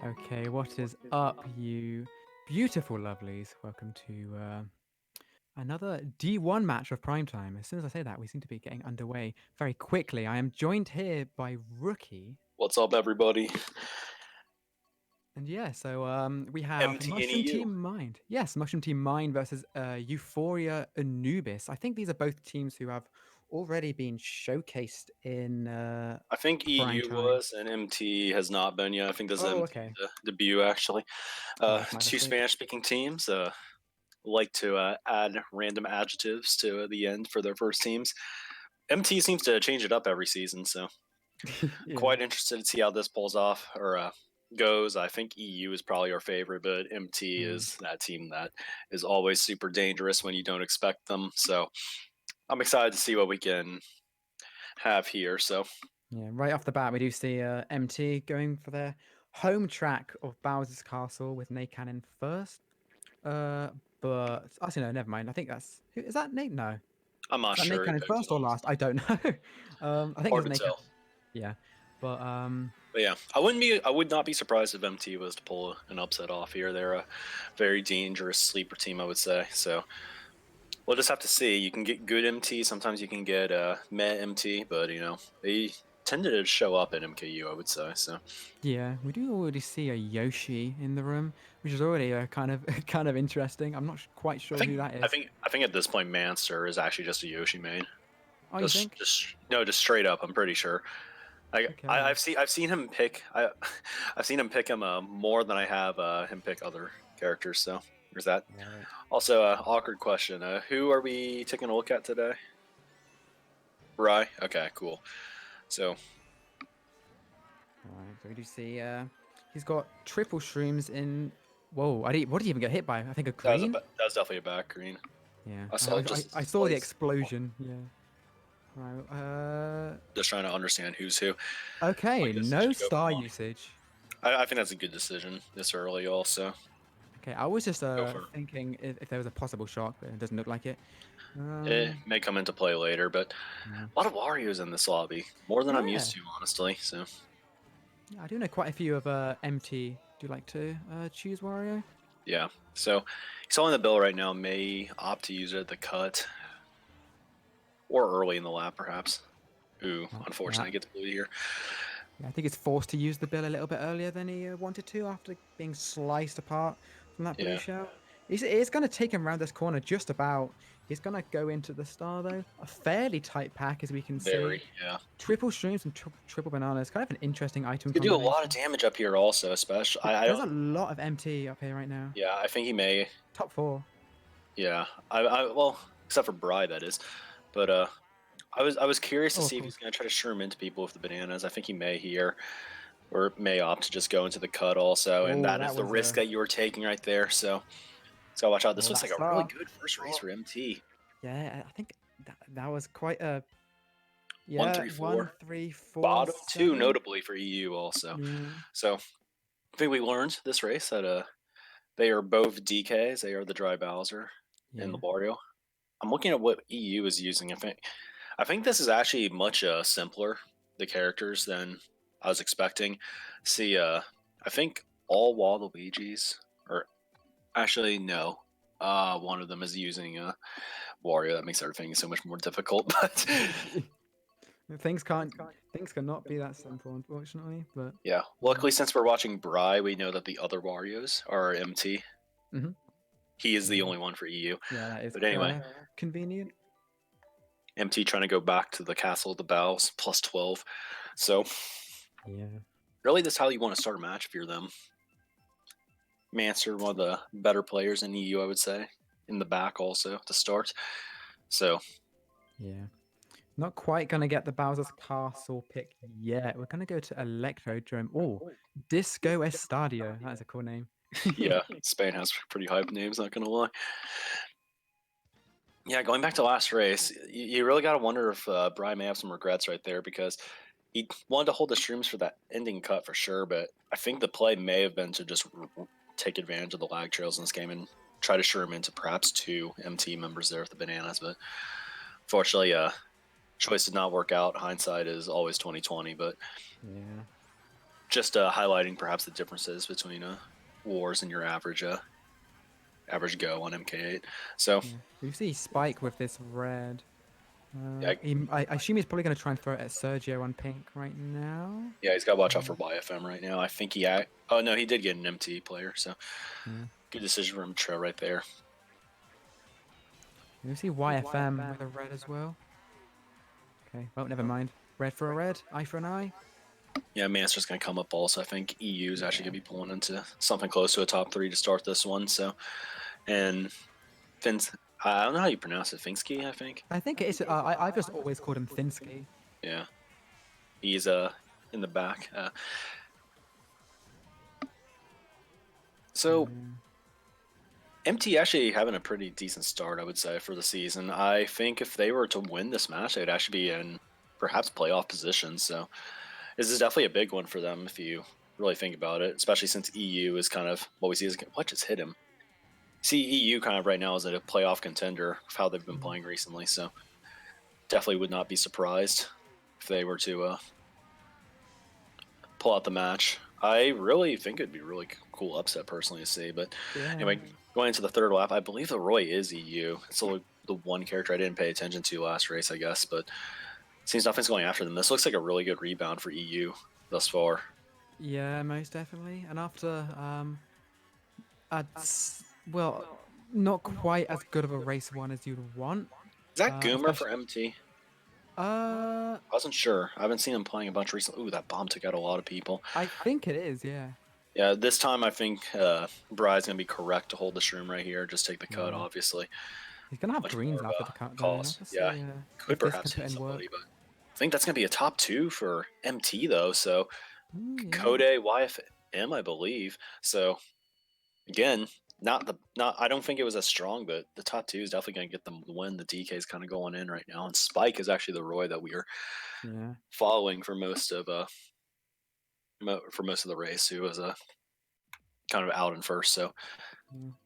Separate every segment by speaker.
Speaker 1: Okay, what is up, you beautiful lovelies? Welcome to another D1 match of Primetime. As soon as I say that, we seem to be getting underway very quickly. I am joined here by Rookie.
Speaker 2: What's up, everybody?
Speaker 1: And yeah, so we have
Speaker 2: MT and
Speaker 1: Mushroom
Speaker 2: EU.
Speaker 1: Team Mind. Yes, Mushroom Team Mind versus Euphorya Anubis. I think these are both teams who have already been showcased in
Speaker 2: I think EU
Speaker 1: Primetime.
Speaker 2: was, and MT has not been yet. I think this is
Speaker 1: Oh,
Speaker 2: MT
Speaker 1: okay.
Speaker 2: debut, actually.
Speaker 1: Oh, that's my
Speaker 2: Two
Speaker 1: mistake.
Speaker 2: Spanish-speaking teams like to add random adjectives to the end for their first teams. MT seems to change it up every season, so
Speaker 1: Yeah.
Speaker 2: quite interested to see how this pulls off or goes. I think EU is probably our favorite, but MT
Speaker 1: Hmm.
Speaker 2: is that team that is always super dangerous when you don't expect them. So I'm excited to see what we can have here. So
Speaker 1: Yeah, right off the bat, we do see MT going for their home track of Bowser's Castle with Nate Cannon first. Uh, but actually, no, never mind. I think is that Nate? No,
Speaker 2: I'm
Speaker 1: is
Speaker 2: not
Speaker 1: that Nate
Speaker 2: sure who
Speaker 1: Cannon
Speaker 2: picked it,
Speaker 1: first or last?
Speaker 2: honestly.
Speaker 1: I don't know. I think
Speaker 2: Hard
Speaker 1: it's
Speaker 2: to
Speaker 1: Nate
Speaker 2: tell.
Speaker 1: Cannon. Yeah, but
Speaker 2: But yeah, I would not be surprised if MT was to pull an upset off here. They're a very dangerous sleeper team, I would say. So we'll just have to see. You can get good MT. Sometimes you can get meh MT, but they tended to show up at MKU, I would say. So
Speaker 1: yeah, we do already see a Yoshi in the room, which is already a kind of kind of interesting. I'm not quite
Speaker 2: I
Speaker 1: sure who
Speaker 2: think
Speaker 1: that
Speaker 2: I
Speaker 1: is.
Speaker 2: think I think at this point, Manster is actually just a Yoshi main.
Speaker 1: Oh, you
Speaker 2: Just
Speaker 1: think?
Speaker 2: just no, just straight up. I'm pretty sure.
Speaker 1: Okay.
Speaker 2: I've seen him pick I've seen him pick him more than I have him pick other characters. So there's that.
Speaker 1: Right.
Speaker 2: Also, awkward question. Who are we taking a look at today? Brye. Okay, cool. So
Speaker 1: Right. So we do see he's got triple shrooms in. Whoa! I didn't. What did he even get hit by? I think a green.
Speaker 2: that was definitely a back green.
Speaker 1: Yeah,
Speaker 2: I
Speaker 1: I,
Speaker 2: saw
Speaker 1: I,
Speaker 2: it
Speaker 1: I
Speaker 2: just
Speaker 1: I saw the
Speaker 2: slice.
Speaker 1: explosion. Yeah. Right.
Speaker 2: Just trying to understand who's who.
Speaker 1: Okay.
Speaker 2: My decision
Speaker 1: No
Speaker 2: to go for
Speaker 1: star
Speaker 2: one.
Speaker 1: usage.
Speaker 2: I think that's a good decision this early. Also,
Speaker 1: Okay. I was just
Speaker 2: go for it.
Speaker 1: thinking if there was a possible shock, but it doesn't look like it.
Speaker 2: It
Speaker 1: Um.
Speaker 2: may come into play later, but
Speaker 1: Yeah.
Speaker 2: a lot of Warriors in this lobby, more than I'm used
Speaker 1: Yeah.
Speaker 2: to, honestly. So
Speaker 1: Yeah, I do know quite a few of MT. Do you like to choose Wario?
Speaker 2: yeah. So he's on the bill right now. May opt to use it at the cut or early in the lap, perhaps. Ooh,
Speaker 1: Yeah.
Speaker 2: unfortunately, I get to bleed here.
Speaker 1: Yeah, I think he's forced to use the bill a little bit earlier than he wanted to after being sliced apart from that blue
Speaker 2: Yeah,
Speaker 1: shell. It's going to take him around this corner just about. He's going to go into the star, though. A fairly tight pack, as we can see.
Speaker 2: very. Yeah.
Speaker 1: Triple shrooms and triple bananas. Kind of an interesting item
Speaker 2: Could do a lot of
Speaker 1: combination.
Speaker 2: damage up here, also. Especially, I
Speaker 1: There's
Speaker 2: don't.
Speaker 1: a lot of MT up here right now.
Speaker 2: Yeah, I think he may.
Speaker 1: Top four.
Speaker 2: Yeah, well, except for Brye, that is. But I was curious to
Speaker 1: Oh, of
Speaker 2: see if he's
Speaker 1: course.
Speaker 2: going to try to shroom into people with the bananas. I think he may here, or may opt to just go into the cut also, and
Speaker 1: Oh,
Speaker 2: that
Speaker 1: that
Speaker 2: is the
Speaker 1: was
Speaker 2: risk
Speaker 1: a.
Speaker 2: that you were taking right there. So watch out. This
Speaker 1: Oh,
Speaker 2: looks
Speaker 1: that
Speaker 2: like a really
Speaker 1: star.
Speaker 2: good first race
Speaker 1: Oh,
Speaker 2: for MT.
Speaker 1: yeah. I think that was quite a.
Speaker 2: One
Speaker 1: Yeah,
Speaker 2: three
Speaker 1: one,
Speaker 2: four,
Speaker 1: three, four,
Speaker 2: bottom two,
Speaker 1: seven.
Speaker 2: notably for EU also.
Speaker 1: Yeah.
Speaker 2: So I think we learned this race that they are both DKs. They are the Dry Bowser and the
Speaker 1: Yeah.
Speaker 2: Wario. I'm looking at what EU is using. I think this is actually much simpler the characters than I was expecting. See, I think all Waluigi's, or actually no, one of them is using Wario. That makes everything so much more difficult. But
Speaker 1: Things can't things cannot be that simple, unfortunately. But
Speaker 2: yeah,
Speaker 1: yeah.
Speaker 2: luckily since we're watching Brye, we know that the other Wario's are MT.
Speaker 1: Hmm.
Speaker 2: He is the
Speaker 1: Yeah.
Speaker 2: only one for EU.
Speaker 1: Yeah, that is
Speaker 2: But anyway,
Speaker 1: convenient.
Speaker 2: MT trying to go back to the Castle of the Bows plus 12. So
Speaker 1: Yeah.
Speaker 2: really, that's how you want to start a match if you're them. Manser, one of the better players in EU, I would say, in the back also to start. So
Speaker 1: Yeah. Not quite gonna get the Bowser's Castle pick yet. We're gonna go to Electrodrome. Oh, Disco Estadio. That is a cool name.
Speaker 2: yeah, Spain has pretty hype names, not gonna lie. Yeah, going back to last race, you really got to wonder if Brye may have some regrets right there because he wanted to hold the streams for that ending cut for sure, but I think the play may have been to just take advantage of the lag trails in this game and try to shroom into perhaps two MT members there with the bananas, but fortunately, choice did not work out. Hindsight is always 2020, but
Speaker 1: Yeah.
Speaker 2: just highlighting perhaps the differences between wars and your average go on MK8. So
Speaker 1: Yeah. We see Spike with this red.
Speaker 2: yeah,
Speaker 1: I assume he's probably going to try and throw it at Sergio on pink right now.
Speaker 2: yeah, he's got to watch out for YFM right now. I think oh no, he did get an MT player, so
Speaker 1: Yeah.
Speaker 2: good decision from Tro right there.
Speaker 1: We see YFM with a red as well. Okay, well, never mind. Red for a red, eye for an eye.
Speaker 2: Yeah, Master's going to come up also. I think EU is actually
Speaker 1: Yeah.
Speaker 2: going to be pulling into something close to a top 3 to start this one. So, and Fins, I don't know how you pronounce it. Finsky, I think.
Speaker 1: I think it is. I've just always called him Thinsky.
Speaker 2: Yeah, he's in the back. So MT actually having a pretty decent start, I would say, for the season. I think if they were to win this match, they'd actually be in perhaps playoff position. So this is definitely a big one for them if you really think about it, especially since EU is kind of what we see is what just hit him. See EU kind of right now is a playoff contender of how they've been playing recently. So definitely would not be surprised if they were to pull out the match. I really think it'd be a really cool upset personally to see. But anyway, going into the third lap, I believe the Roy is EU. It's the one character I didn't pay attention to last race, I guess. But seems nothing's going after them. This looks like a really good rebound for EU thus far.
Speaker 1: Yeah, most definitely. And after, well, not quite as good of a race one as you'd want.
Speaker 2: Is that Goomer for MT? I wasn't sure. I haven't seen him playing a bunch recently. Ooh, that bomb took out a lot of people.
Speaker 1: I think it is, yeah.
Speaker 2: Yeah, this time I think Brye's going to be correct to hold the shroom right here. Just take the cut, obviously.
Speaker 1: He's going to have
Speaker 2: Much
Speaker 1: greens
Speaker 2: more
Speaker 1: after the cut.
Speaker 2: cost. Yeah, could perhaps hit somebody, but I think that's going to be a top 2 for MT, though. So Code YFM, I believe. So again, I don't think it was as strong, but the top 2 is definitely going to get them the win. The DK is kind of going in right now, and Spike is actually the Roy that we are following for most of the race, who was kind of out in first. So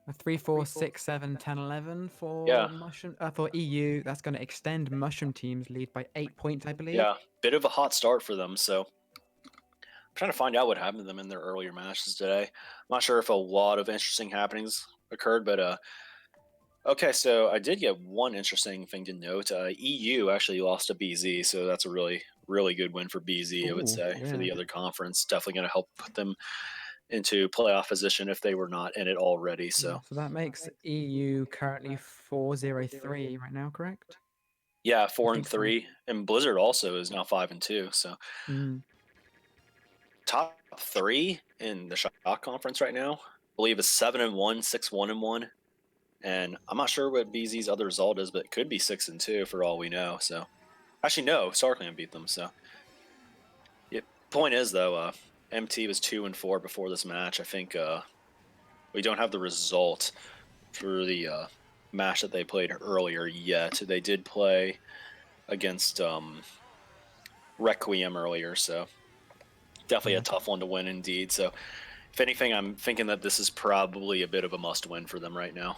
Speaker 1: a 3, 4, 6, 7, 10, 11 for Mushroom for EU. That's going to extend Mushroom Team's lead by 8 points, I believe.
Speaker 2: Yeah, bit of a hot start for them. So I'm trying to find out what happened to them in their earlier matches today. I'm not sure if a lot of interesting happenings occurred, but okay, so I did get one interesting thing to note. EU actually lost to BZ, so that's a really, really good win for BZ, I would say, for the other conference. Definitely going to help put them into playoff position if they were not in it already. So
Speaker 1: that makes EU currently 4-0-3 right now, correct?
Speaker 2: Yeah, 4-3, and Blizzard also is now 5-2. So top 3 in the Shock Conference right now, I believe, is 7-1, 6-1-1. And I'm not sure what BZ's other result is, but it could be 6-2 for all we know. So, actually, no, Starkland beat them. So, point is though, MT was 2-4 before this match. I think we don't have the result for the match that they played earlier yet. They did play against Requiem earlier, so definitely a tough one to win indeed. So, if anything, I'm thinking that this is probably a bit of a must-win for them right now.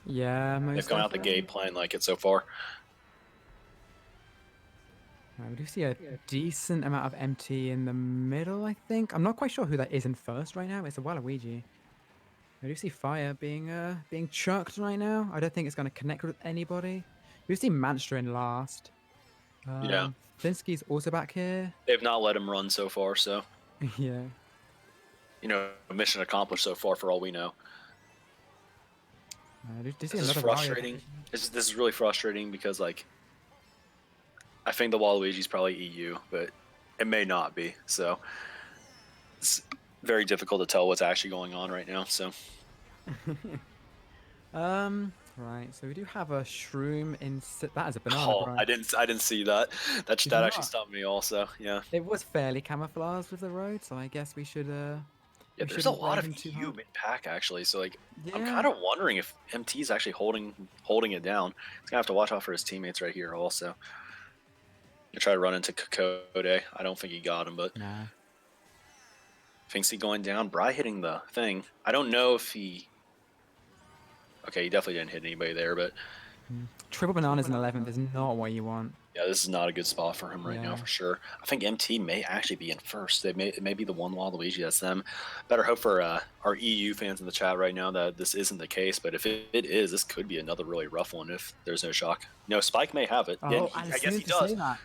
Speaker 1: Yeah,
Speaker 2: they've come out the gate playing like it so far.
Speaker 1: We do see a decent amount of MT in the middle, I think. I'm not quite sure who that is in first right now. It's a Waluigi. I do see Fire being chucked right now. I don't think it's going to connect with anybody. We do see Manster in last.
Speaker 2: Yeah.
Speaker 1: Finsky's also back here.
Speaker 2: They've not let him run so far, so.
Speaker 1: Yeah.
Speaker 2: Mission accomplished so far for all we know.
Speaker 1: This
Speaker 2: is frustrating. This is really frustrating because, like, I think the Waluigi's probably EU, but it may not be. So it's very difficult to tell what's actually going on right now. So,
Speaker 1: right. So we do have a shroom in. That is a banana.
Speaker 2: Oh, I didn't see that. That actually stopped me. Also, yeah.
Speaker 1: It was fairly camouflaged with the road, so I guess we should.
Speaker 2: Yeah, there's a lot of EU mid pack actually. So like, I'm kind of wondering if MT is actually holding it down. He's gonna have to watch out for his teammates right here also. I tried to run into Kokode. I don't think he got him, but thinks he going down. Brye hitting the thing. I don't know if he. Okay, he definitely didn't hit anybody there, but
Speaker 1: triple bananas in 11th is not what you want.
Speaker 2: Yeah, this is not a good spot for him right now
Speaker 1: Yeah.
Speaker 2: for sure. I think MT may actually be in first. It may be the one Waluigi that's them. Better hope for our EU fans in the chat right now that this isn't the case. But if it is, this could be another really rough one if there's no shock. No, Spike may have it, and
Speaker 1: Oh, and
Speaker 2: I
Speaker 1: as
Speaker 2: guess
Speaker 1: soon
Speaker 2: he
Speaker 1: as you say
Speaker 2: does.
Speaker 1: that,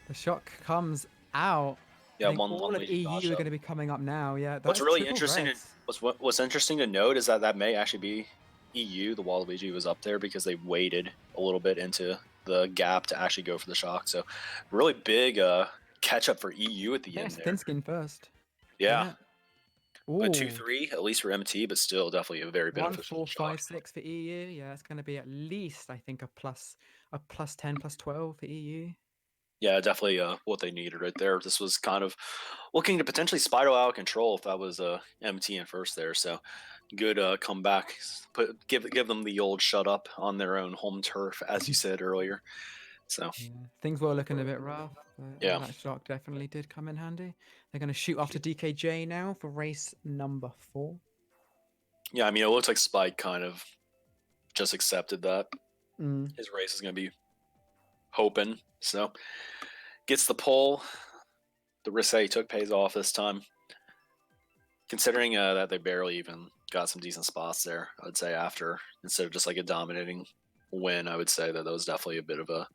Speaker 1: the shock comes out. I
Speaker 2: Yeah,
Speaker 1: think
Speaker 2: one
Speaker 1: all of
Speaker 2: Waluigi
Speaker 1: EU
Speaker 2: dodged
Speaker 1: are
Speaker 2: up.
Speaker 1: going to be coming up now. Yeah,
Speaker 2: What's
Speaker 1: that's
Speaker 2: really
Speaker 1: triple
Speaker 2: interesting to
Speaker 1: reds.
Speaker 2: what's interesting to note is that that may actually be EU. The Waluigi was up there because they waited a little bit into the gap to actually go for the shock. So really big catch up for EU at
Speaker 1: I
Speaker 2: the
Speaker 1: think
Speaker 2: end
Speaker 1: it's
Speaker 2: there.
Speaker 1: thin skin first.
Speaker 2: Yeah,
Speaker 1: Yeah.
Speaker 2: but
Speaker 1: Ooh.
Speaker 2: 2-3 at least for MT, but still definitely a very
Speaker 1: One,
Speaker 2: beneficial
Speaker 1: four,
Speaker 2: shock.
Speaker 1: five, six for EU. Yeah, it's going to be at least, I think, a plus 10, plus 12 for EU.
Speaker 2: Yeah, definitely what they needed right there. This was kind of looking to potentially spiral out of control if that was MT in first there. So good comeback. Give them the old shut up on their own home turf, as you said earlier. So
Speaker 1: Yeah, things were looking a bit rough, but
Speaker 2: yeah,
Speaker 1: that shock definitely did come in handy. They're going to shoot off to DKJ now for race number 4.
Speaker 2: yeah. I mean, it looks like Spike kind of just accepted that
Speaker 1: Mm.
Speaker 2: his race is going to be hoping. So gets the pole. The risk that he took pays off this time. Considering that they barely even got some decent spots there, I would say after instead of just like a dominating win, I would say that was definitely a bit of a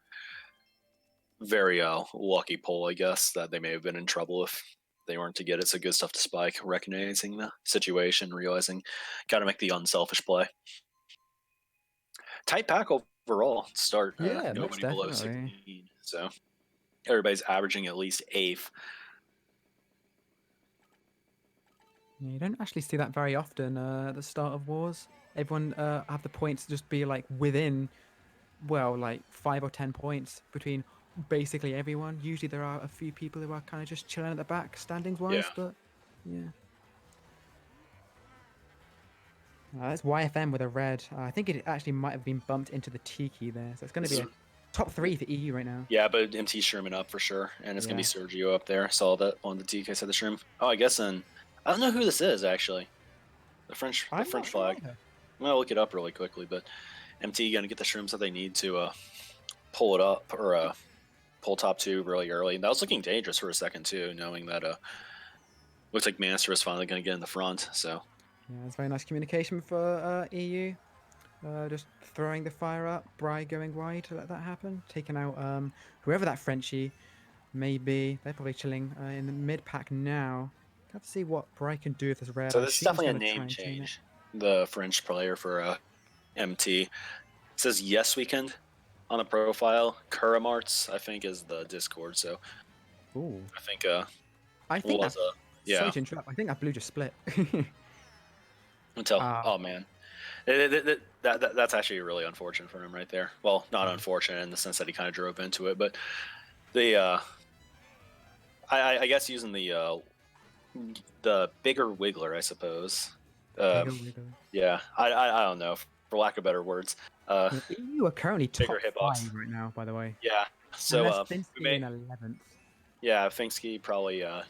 Speaker 2: very lucky pull, I guess, that they may have been in trouble if they weren't to get it. So good stuff to Spike, recognizing the situation, realizing got to make the unselfish play. Tight pack overall. Start
Speaker 1: Yeah, most
Speaker 2: nobody below
Speaker 1: definitely.
Speaker 2: 16, so everybody's averaging at least eighth.
Speaker 1: Yeah, you don't actually see that very often at the start of wars. Everyone have the points just be like within, well, like 5 or 10 points between basically everyone. Usually there are a few people who are kind of just chilling at the back, standings
Speaker 2: Yeah.
Speaker 1: wise, but yeah. That's YFM with a red. I think it actually might have been bumped into the Tiki there. So it's going to
Speaker 2: This
Speaker 1: be
Speaker 2: is
Speaker 1: a top 3 for EU right now.
Speaker 2: Yeah, but MT Sherman up for sure, and it's gonna be
Speaker 1: Yeah.
Speaker 2: Sergio up there. Saw that on the TK said the Shroom. Oh, I guess then I don't know who this is actually. The
Speaker 1: I'm not
Speaker 2: French
Speaker 1: sure
Speaker 2: flag.
Speaker 1: either.
Speaker 2: I'm gonna look it up really quickly, but MT gonna get the Shrooms that they need to pull it up or pull top 2 really early. And that was looking dangerous for a second too, knowing that looks like Master is finally gonna get in the front. So
Speaker 1: Yeah, it's very nice communication for EU. Just throwing the fire up. Brye going wide to let that happen. Taking out whoever that Frenchie may be. They're probably chilling in the mid pack now. Got to see what Brye can do with this red.
Speaker 2: so
Speaker 1: I
Speaker 2: this is
Speaker 1: assume he's
Speaker 2: definitely a
Speaker 1: going to try
Speaker 2: name
Speaker 1: and chain it.
Speaker 2: change. The French player for MT. It says Yes Weekend on the profile. Kuramarts, I think, is the Discord. So
Speaker 1: Ooh.
Speaker 2: I think
Speaker 1: I think
Speaker 2: was
Speaker 1: that's. Sorry
Speaker 2: yeah.
Speaker 1: to interrupt. I think that blue just split.
Speaker 2: Until
Speaker 1: Ah,
Speaker 2: oh man, that's actually really unfortunate for him right there. Well, not unfortunate in the sense that he kind of drove into it, but the I guess using the bigger wiggler, I suppose.
Speaker 1: bigger wiggle.
Speaker 2: Yeah, I don't know for lack of better words.
Speaker 1: Yeah, EU are currently
Speaker 2: Bigger
Speaker 1: top 5
Speaker 2: hitbox.
Speaker 1: right now, by the way.
Speaker 2: Yeah.
Speaker 1: And
Speaker 2: So
Speaker 1: that's
Speaker 2: we
Speaker 1: Finsky
Speaker 2: may
Speaker 1: in 11th.
Speaker 2: yeah Finksky probably I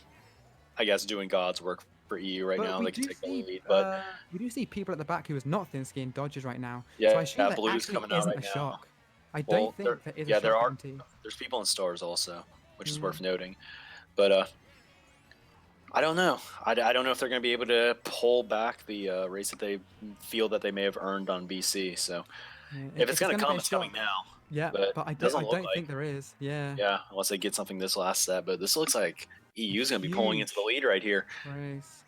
Speaker 2: guess doing God's work for EU right
Speaker 1: But
Speaker 2: now. They can take the lead, but
Speaker 1: we do see people at the back who is not Finsky and dodges right now. So I
Speaker 2: yeah,
Speaker 1: assume there
Speaker 2: Blue's
Speaker 1: actually
Speaker 2: coming out
Speaker 1: isn't
Speaker 2: right
Speaker 1: a
Speaker 2: now.
Speaker 1: shock. I don't
Speaker 2: Well,
Speaker 1: think there is a
Speaker 2: yeah, there
Speaker 1: shock
Speaker 2: are.
Speaker 1: MT.
Speaker 2: There's people in stars also, which is
Speaker 1: Yeah.
Speaker 2: worth noting. But I don't know. I don't know if they're going to be able to pull back the race that they feel that they may have earned on BC. So
Speaker 1: Yeah,
Speaker 2: if it's
Speaker 1: if it's
Speaker 2: going to
Speaker 1: going to be
Speaker 2: come,
Speaker 1: a
Speaker 2: it's coming
Speaker 1: shock,
Speaker 2: now.
Speaker 1: yeah,
Speaker 2: But
Speaker 1: but
Speaker 2: it doesn't
Speaker 1: I
Speaker 2: look
Speaker 1: don't
Speaker 2: like.
Speaker 1: think there is. Yeah.
Speaker 2: Yeah, unless they get something this last set. But this looks like
Speaker 1: A
Speaker 2: EU's going to be pulling into the
Speaker 1: huge
Speaker 2: lead right here.
Speaker 1: race.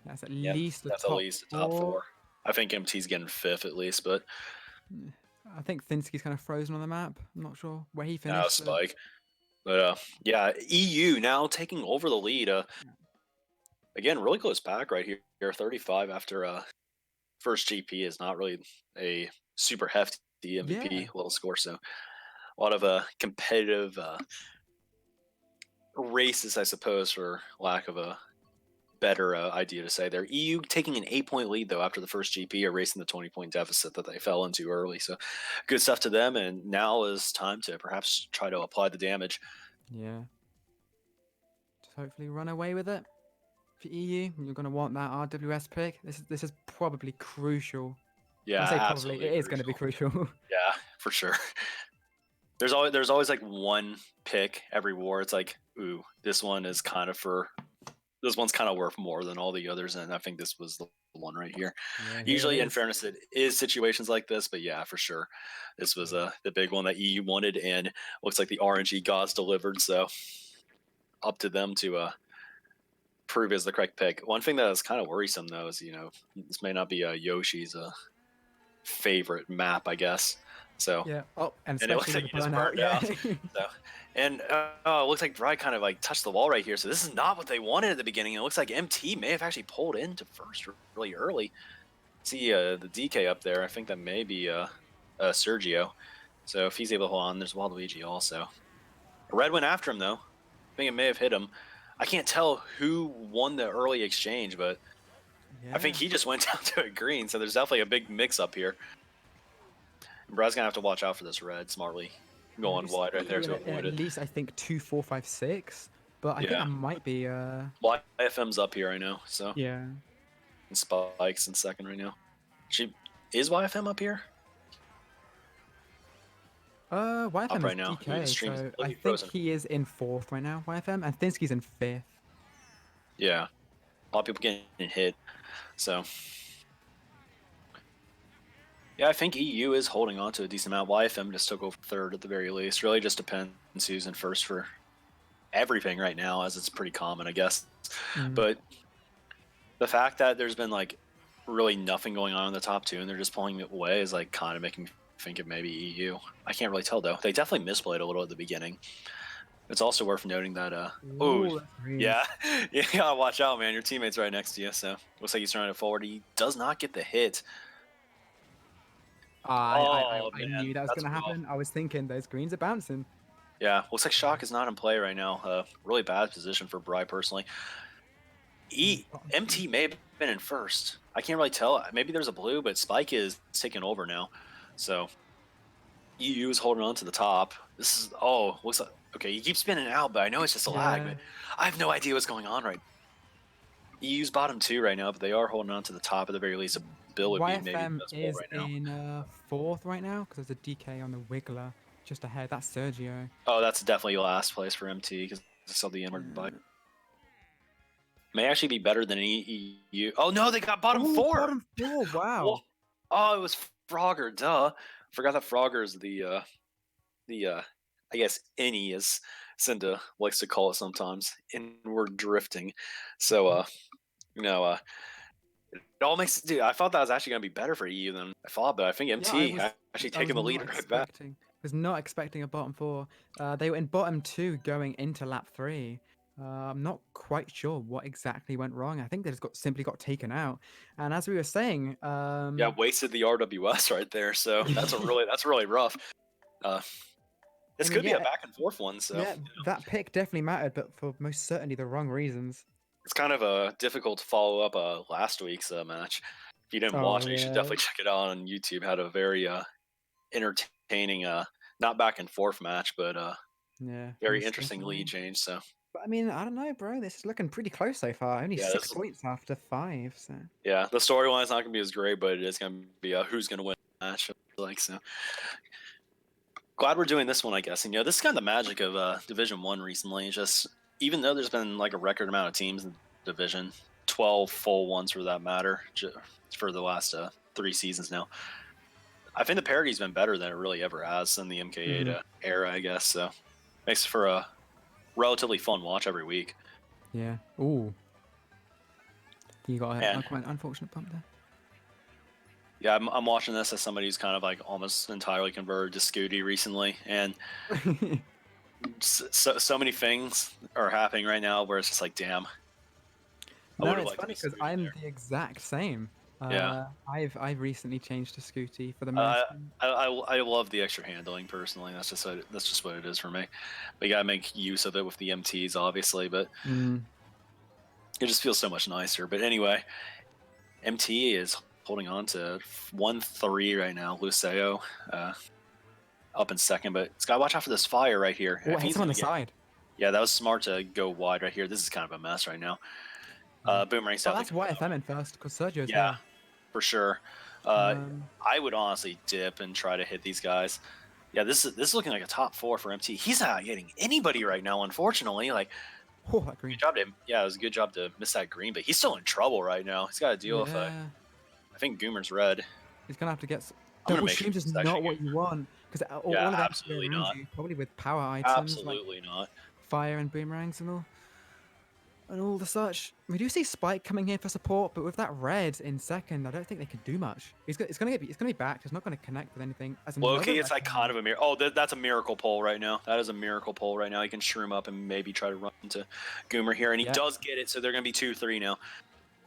Speaker 1: That's at
Speaker 2: Yep,
Speaker 1: least the
Speaker 2: that's at
Speaker 1: top
Speaker 2: least the top
Speaker 1: 4.
Speaker 2: 4. I think MT's getting 5th at least, but
Speaker 1: Yeah. I think Finsky's kind of frozen on the map. I'm not sure where he
Speaker 2: now
Speaker 1: finished. But
Speaker 2: Spike. But yeah, EU now taking over the lead. Again, really close back right here. 35 after first GP is not really a super hefty MVP
Speaker 1: yeah,
Speaker 2: little score. So a lot of competitive races, I suppose, for lack of a better idea to say there. EU taking an 8-point lead though after the first GP, erasing the 20-point deficit that they fell into early. So good stuff to them. And now is time to perhaps try to apply the damage.
Speaker 1: yeah. Just hopefully run away with it. For EU, you're going to want that RWS pick. This is probably crucial.
Speaker 2: Yeah,
Speaker 1: I say probably,
Speaker 2: absolutely
Speaker 1: it is going to be crucial.
Speaker 2: Yeah, for sure. there's always like one pick every war. It's like, ooh, this one's kind of worth more than all the others, and I think this was the one right here.
Speaker 1: Yeah, here it
Speaker 2: Usually, in
Speaker 1: is.
Speaker 2: fairness, it is situations like this, but yeah, for sure, this was the big one that EU wanted, and looks like the RNG gods delivered. So up to them to prove is the correct pick. One thing that is kind of worrisome though is this may not be Yoshi's favorite map, I guess. So
Speaker 1: Yeah. Oh, and
Speaker 2: and it
Speaker 1: especially
Speaker 2: looks like
Speaker 1: with
Speaker 2: he
Speaker 1: the
Speaker 2: just
Speaker 1: burnout.
Speaker 2: burned
Speaker 1: Yeah.
Speaker 2: out. So and it looks like Brye kind of like touched the wall right here. So this is not what they wanted at the beginning. It looks like MT may have actually pulled into first really early. See the DK up there. I think that may be Sergio. So if he's able to hold on, there's Waluigi also. Red went after him though. I think it may have hit him. I can't tell who won the early exchange, but I think he just went down to a green. So there's definitely a big mix up here. And Brye's gonna have to watch out for this red smartly. Going wide right there to avoid
Speaker 1: at
Speaker 2: it.
Speaker 1: least I think 2, 4, 5, 6. But I think that might be
Speaker 2: YFM's up here, I know. So
Speaker 1: yeah.
Speaker 2: and Spike's in second right now. Is YFM up here?
Speaker 1: YFM
Speaker 2: Up
Speaker 1: is
Speaker 2: right now.
Speaker 1: DK, so I think
Speaker 2: frozen.
Speaker 1: he is in 4th right now, YFM, and Thinsky's in 5th.
Speaker 2: Yeah. A lot of people getting hit. So yeah, I think EU is holding on to a decent amount. YFM just took over 3rd at the very least. Really just depends who's in first for everything right now, as it's pretty common, I guess. But the fact that there's been like really nothing going on in the top 2 and they're just pulling it away is like kind of making me think of maybe EU. I can't really tell though. They definitely misplayed a little at the beginning. It's also worth noting that yeah, you gotta watch out, man. Your teammate's right next to you, so looks like he's trying to forward. He does not get the hit.
Speaker 1: I knew that was gonna happen. I was thinking those greens are bouncing.
Speaker 2: Yeah, looks like Shock is not in play right now. Really bad position for Brye personally. MT may have been in first. I can't really tell. Maybe there's a blue, but Spike is taking over now. So EU is holding on to the top. This is looks like okay. You keep spinning out, but I know it's just a lag. But I have no idea what's going on right. EU's bottom 2 right now, but they are holding on to the top at the very least. A Bill would be maybe
Speaker 1: is
Speaker 2: right now.
Speaker 1: in 4th right now because there's a DK on the Wiggler just ahead. That's Sergio.
Speaker 2: Oh, that's definitely last place for MT because I saw the inward bike. May actually be better than EU. Oh no, they got bottom 4.
Speaker 1: Bottom 4. Wow.
Speaker 2: Oh, it was Frogger. Duh. Forgot that Frogger is the I guess any as Cinda likes to call it sometimes, inward drifting. So it all makes dude. I thought that was actually gonna be better for EU than I thought, but I think MT actually taking the lead right back.
Speaker 1: Was not expecting a bottom 4. They were in bottom 2 going into lap 3. I'm not quite sure what exactly went wrong. I think they just simply got taken out. And as we were saying,
Speaker 2: yeah, wasted the RWS right there. So that's really rough. This could be a back and forth one. So
Speaker 1: yeah, that pick definitely mattered, but for most certainly the wrong reasons.
Speaker 2: It's kind of difficult to follow up last week's match. If you didn't watch it, you should definitely check it out on YouTube. Had a very entertaining, not back and forth match, but very interesting lead change. So.
Speaker 1: But I mean, I don't know, bro. This is looking pretty close so far. Only 6 points after 5. So
Speaker 2: yeah, the storyline's not gonna be as great, but it is gonna be who's gonna win the match. Like so. Glad we're doing this one, I guess. And this is kind of the magic of Division 1 recently. Just even though there's been like a record amount of teams in the division, 12 full ones for that matter, for the last 3 seasons now. I think the parity's been better than it really ever has in the MKU era, I guess. So makes for a relatively fun watch every week.
Speaker 1: Yeah. Ooh. You got quite an unfortunate bump there.
Speaker 2: Yeah, I'm watching this as somebody who's kind of like almost entirely converted to Scooty recently, and so many things are happening right now where it's just like, damn.
Speaker 1: No, it's funny because I'm the exact same.
Speaker 2: Yeah,
Speaker 1: I've recently changed to Scooty for the
Speaker 2: I love the extra handling personally. That's just what it is for me. But you gotta make use of it with the MTs, obviously. But it just feels so much nicer. But anyway, MT is holding on to 1-3 right now. Luceo up in second, but it's got to watch out for this fire right here.
Speaker 1: Oh, he's on the side.
Speaker 2: Yeah, that was smart to go wide right here. This is kind of a mess right now. Boomerang stuff.
Speaker 1: That's YFM in first because Sergio's
Speaker 2: for sure. I would honestly dip and try to hit these guys. Yeah, this is looking like a top 4 for MT. He's not getting anybody right now, unfortunately. Like,
Speaker 1: Oh, that green.
Speaker 2: good job to yeah, it was a good job to miss that green, but he's still in trouble right now. He's got to deal with
Speaker 1: Yeah.
Speaker 2: I think Goomer's red.
Speaker 1: He's gonna have to get.
Speaker 2: I'm gonna
Speaker 1: Double
Speaker 2: make sure
Speaker 1: streams is
Speaker 2: it's actually
Speaker 1: not what you
Speaker 2: Goomer.
Speaker 1: want because
Speaker 2: Yeah,
Speaker 1: all of the XP
Speaker 2: absolutely
Speaker 1: around
Speaker 2: not.
Speaker 1: you, probably with power items like
Speaker 2: Absolutely not.
Speaker 1: fire and boomerangs and all the such. We do see Spike coming here for support, but with that red in second, I don't think they can do much. It's gonna be back. It's not gonna connect with anything. As another
Speaker 2: Loki,
Speaker 1: red
Speaker 2: it's like kind
Speaker 1: coming.
Speaker 2: of a miracle. Oh, that's a miracle pull right now. That is a miracle pull right now. He can shroom up and maybe try to run into Goomer here, and he
Speaker 1: Yep.
Speaker 2: does get it. So they're gonna be 2-3 now.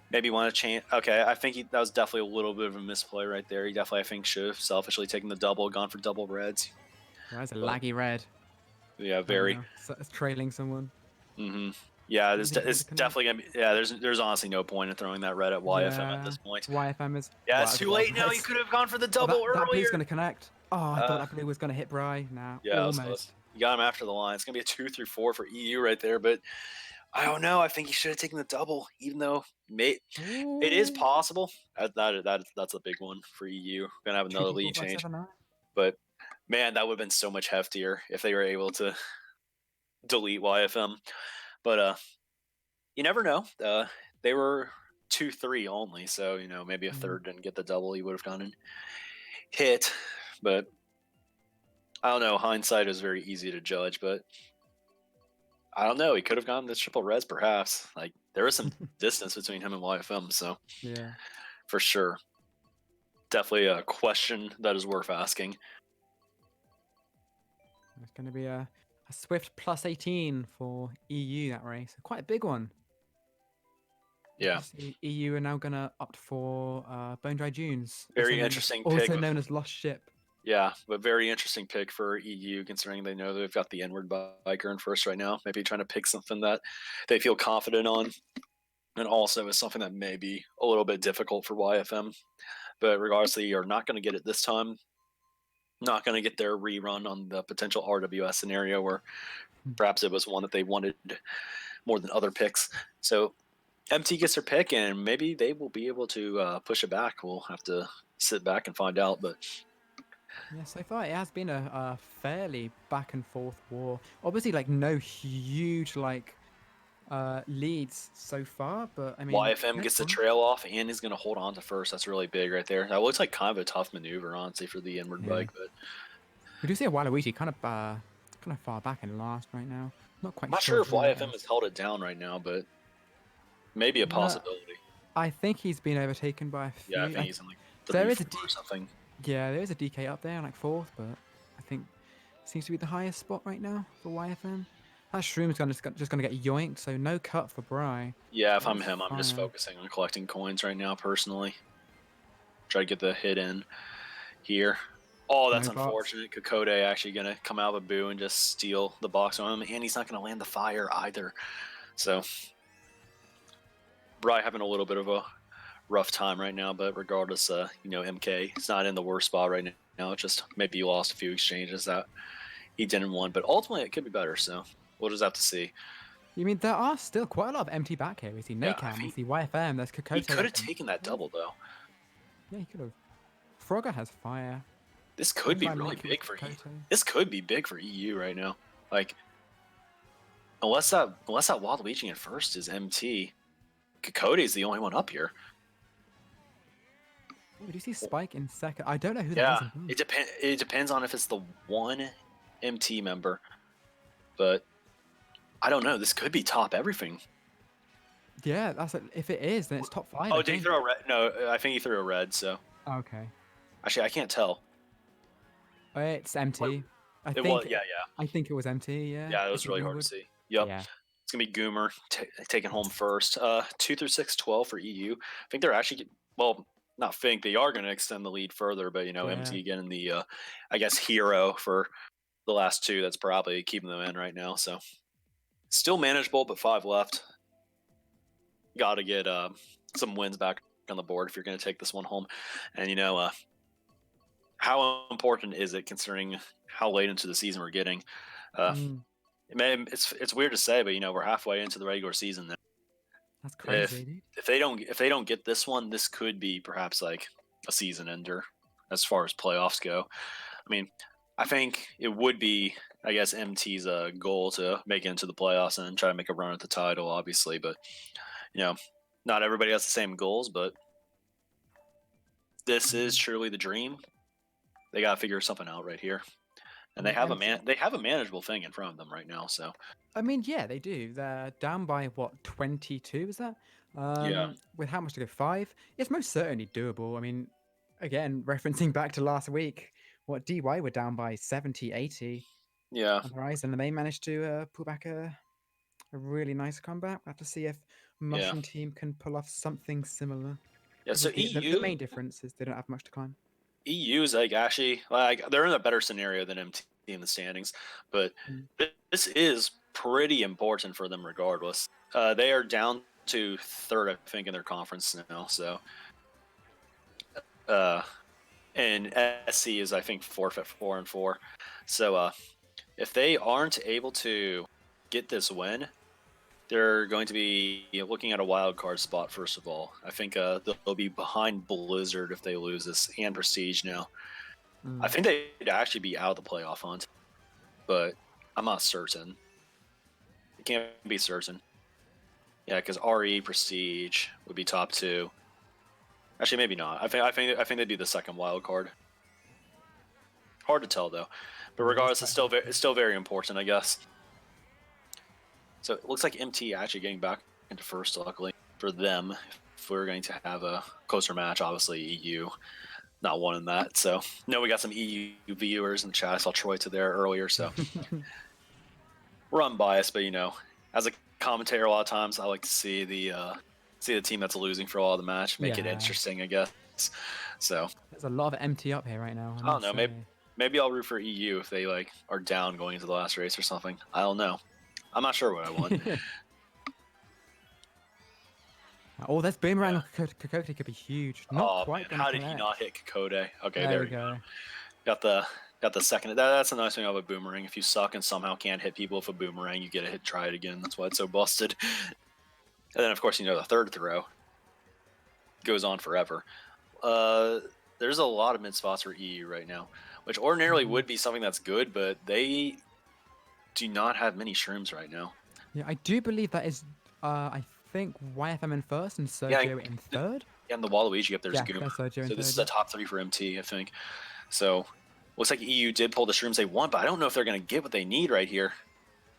Speaker 2: Maybe want to change. Okay, I think that was definitely a little bit of a misplay right there. He definitely, I think, should have selfishly taken the double, gone for double reds.
Speaker 1: That's a
Speaker 2: But
Speaker 1: laggy red
Speaker 2: yeah,
Speaker 1: right
Speaker 2: very.
Speaker 1: now. So it's trailing someone.
Speaker 2: Yeah,
Speaker 1: Do you think
Speaker 2: it's
Speaker 1: to connect?
Speaker 2: definitely gonna be. Yeah, there's honestly no point in throwing that red at YFM at
Speaker 1: Yeah.
Speaker 2: this point.
Speaker 1: YFM is.
Speaker 2: Yeah,
Speaker 1: Well,
Speaker 2: it's
Speaker 1: that's a
Speaker 2: too
Speaker 1: lot
Speaker 2: late
Speaker 1: of
Speaker 2: now. You
Speaker 1: reds.
Speaker 2: could have gone for the
Speaker 1: Oh,
Speaker 2: double
Speaker 1: that blue's
Speaker 2: earlier.
Speaker 1: gonna connect. Oh, I thought that blue was gonna hit Brye. Nah,
Speaker 2: Yeah, it was close.
Speaker 1: almost.
Speaker 2: You got him after the line. It's gonna be a 2-3-4 for EU right there, but I don't know. I think he should have taken the double, even though it is
Speaker 1: Ooh.
Speaker 2: possible. That's a big one for EU. Gonna have another
Speaker 1: Cheeky
Speaker 2: lead change,
Speaker 1: 4579.
Speaker 2: but man, that would have been so much heftier if they were able to delete YFM. But you never know. They were 2-3 only, so maybe a third didn't get the double. He would have gone and hit, but I don't know. Hindsight is very easy to judge, but I don't know. He could have gone the triple res, perhaps. Like there was some distance between him and YFM, so
Speaker 1: Yeah.
Speaker 2: for sure, definitely a question that is worth asking.
Speaker 1: It's going to be a swift plus 18 for EU that race. Quite a big one.
Speaker 2: Yeah,
Speaker 1: EU are now going to opt for Bone Dry Dunes.
Speaker 2: very interesting pick.
Speaker 1: Also known as Lost Ship.
Speaker 2: Yeah, but very interesting pick for EU, considering they know they've got the inward biker in first right now. Maybe trying to pick something that they feel confident on, and also is something that may be a little bit difficult for YFM. But regardless, they are not going to get it this time. Not going to get their rerun on the potential RWS scenario where perhaps it was one that they wanted more than other picks. So MT gets their pick, and maybe they will be able to push it back. We'll have to sit back and find out, but
Speaker 1: Yeah, so far it has been a fairly back and forth war. Obviously, like no huge leads so far, but I mean,
Speaker 2: YFM gets the trail off and he's going to hold on to first. That's really big right there. That looks like kind of a tough maneuver, honestly, for the inward bike. But
Speaker 1: we do see a Waluigi kind of far back in last right now. Not quite
Speaker 2: I'm not sure if YFM has held it down right now, but maybe a possibility.
Speaker 1: I think he's been overtaken by a few.
Speaker 2: Yeah, I think he's in like
Speaker 1: there is
Speaker 2: 3-4 or something.
Speaker 1: Yeah, there is a DK up there, like fourth, but I think seems to be the highest spot right now for YFM. That Shroom's just gonna get yoinked, so no cut for Brye.
Speaker 2: Yeah, if I'm him, I'm just focusing on collecting coins right now, personally. Try to get the hit in here. Oh, that's unfortunate. Kokode actually going to come out of a boo and just steal the box on him, and he's not going to land the fire either. So, Brye having a little bit of a rough time right now, but regardless, MK, he's not in the worst spot right now. It's just maybe he lost a few exchanges that he didn't win, but ultimately it could be better, so we'll just have to see.
Speaker 1: You mean there are still quite a lot of empty back here? We see Nakam, we see YFM, there's Kokode.
Speaker 2: He could have taken that double, though.
Speaker 1: Yeah, he could have. Frogger has fire.
Speaker 2: This could be really big for EU. This could be big for EU right now. Like, unless that Waluigi in first is MT, Kokode is the only one up here.
Speaker 1: We do see Spike in second. I don't know who that is.
Speaker 2: Yeah, it depends on if it's the one MT member, but I don't know. This could be top everything.
Speaker 1: Yeah, if it is, then it's top 5.
Speaker 2: Oh, did he throw a red? No, I think he threw a red. So
Speaker 1: okay.
Speaker 2: Actually, I can't tell.
Speaker 1: It's MT.
Speaker 2: I
Speaker 1: think it was MT. Yeah.
Speaker 2: Yeah, it was really hard to see. Yep. Yeah. It's gonna be Goomer taking home first. 2 through 6, 12 for EU. I think they're actually not think they are going to extend the lead further, but MT getting the I guess hero for the last 2. That's probably keeping them in right now. So still manageable, but 5 left. Got to get some wins back on the board if you're going to take this one home. And how important is it considering how late into the season we're getting? It's weird to say, but we're halfway into the regular season now.
Speaker 1: That's crazy, dude.
Speaker 2: If they don't get this one, this could be perhaps like a season ender as far as playoffs go. I mean, I think it would be, I guess, MT's goal to make it into the playoffs and try to make a run at the title, obviously. But you know, not everybody has the same goals. But this is truly the dream. They got to figure something out right here,
Speaker 1: I
Speaker 2: and they
Speaker 1: mean,
Speaker 2: have
Speaker 1: MT,
Speaker 2: they have a manageable thing in front of them right now. So
Speaker 1: I mean, yeah, they do. They're down by what, 22, is that?
Speaker 2: yeah,
Speaker 1: With how much to go? 5? It's most certainly doable. I mean, again, referencing back to last week, what DY were down by 70, 80
Speaker 2: yeah,
Speaker 1: on the rise, and they managed to pull back a really nice comeback. We'll have to see if
Speaker 2: yeah,
Speaker 1: Mushroom Team can pull off something similar.
Speaker 2: yeah. So
Speaker 1: Obviously, the main difference is they don't have much to climb.
Speaker 2: EU is like actually like they're in a better scenario than MT in the standings, but
Speaker 1: Mm.
Speaker 2: this is pretty important for them regardless. They are down to third, I think, in their conference now. So, uh, and SC is I think fourth at 4-4. So, if they aren't able to get this win, they're going to be looking at a wild card spot first of all. I think they'll be behind Blizzard if they lose this and Prestige now. I
Speaker 1: Mm.
Speaker 2: think they'd actually be out of the playoff hunt, but I'm not certain. I can't be certain. Yeah, because RE Prestige would be top 2. Actually, maybe not. I think they'd be the second wild card. Hard to tell though, but
Speaker 1: Yeah,
Speaker 2: regardless, it's still very important, I guess. So it looks like MT actually getting back into first, luckily for them. If we're going to have a closer match, obviously EU not one in that. So no, we got some EU viewers in the chat. I saw Troy to there earlier, so we're unbiased, but as a commentator, a lot of times I like to see the team that's losing for all of the match, make it
Speaker 1: Yeah,
Speaker 2: interesting, I guess. So
Speaker 1: there's a lot of MT up here right now. I
Speaker 2: I don't
Speaker 1: must
Speaker 2: know,
Speaker 1: say.
Speaker 2: maybe I'll root for EU if they like are down going into the last race or something. I don't know. I'm not sure what I want.
Speaker 1: Oh, that's Boomerang
Speaker 2: Yeah.
Speaker 1: or Cocotte could be huge. Not
Speaker 2: Oh
Speaker 1: quite
Speaker 2: man,
Speaker 1: gonna
Speaker 2: how did he
Speaker 1: connect.
Speaker 2: not hit Kokode? Okay,
Speaker 1: There
Speaker 2: there
Speaker 1: we
Speaker 2: we go.
Speaker 1: go.
Speaker 2: Got the second. That's a nice thing about a boomerang. If you suck and somehow can't hit people with a boomerang, you get a hit. Try it again. That's why it's so busted. And then of course the third throw goes on forever. There's a lot of mid spots for EU right now, which ordinarily
Speaker 1: Mm.
Speaker 2: would be something that's good, but they do not have many shrooms right now.
Speaker 1: Yeah, I do believe that is. I think YFM in first and
Speaker 2: Yeah,
Speaker 1: Sergio in third.
Speaker 2: and the Waluigi up there's
Speaker 1: Yeah,
Speaker 2: Goomer.
Speaker 1: there's Sergio in
Speaker 2: So this
Speaker 1: third.
Speaker 2: is
Speaker 1: Yeah.
Speaker 2: a top 3 for MT, I think. So looks like EU did pull the shrooms they want, but I don't know if they're going to get what they need right here.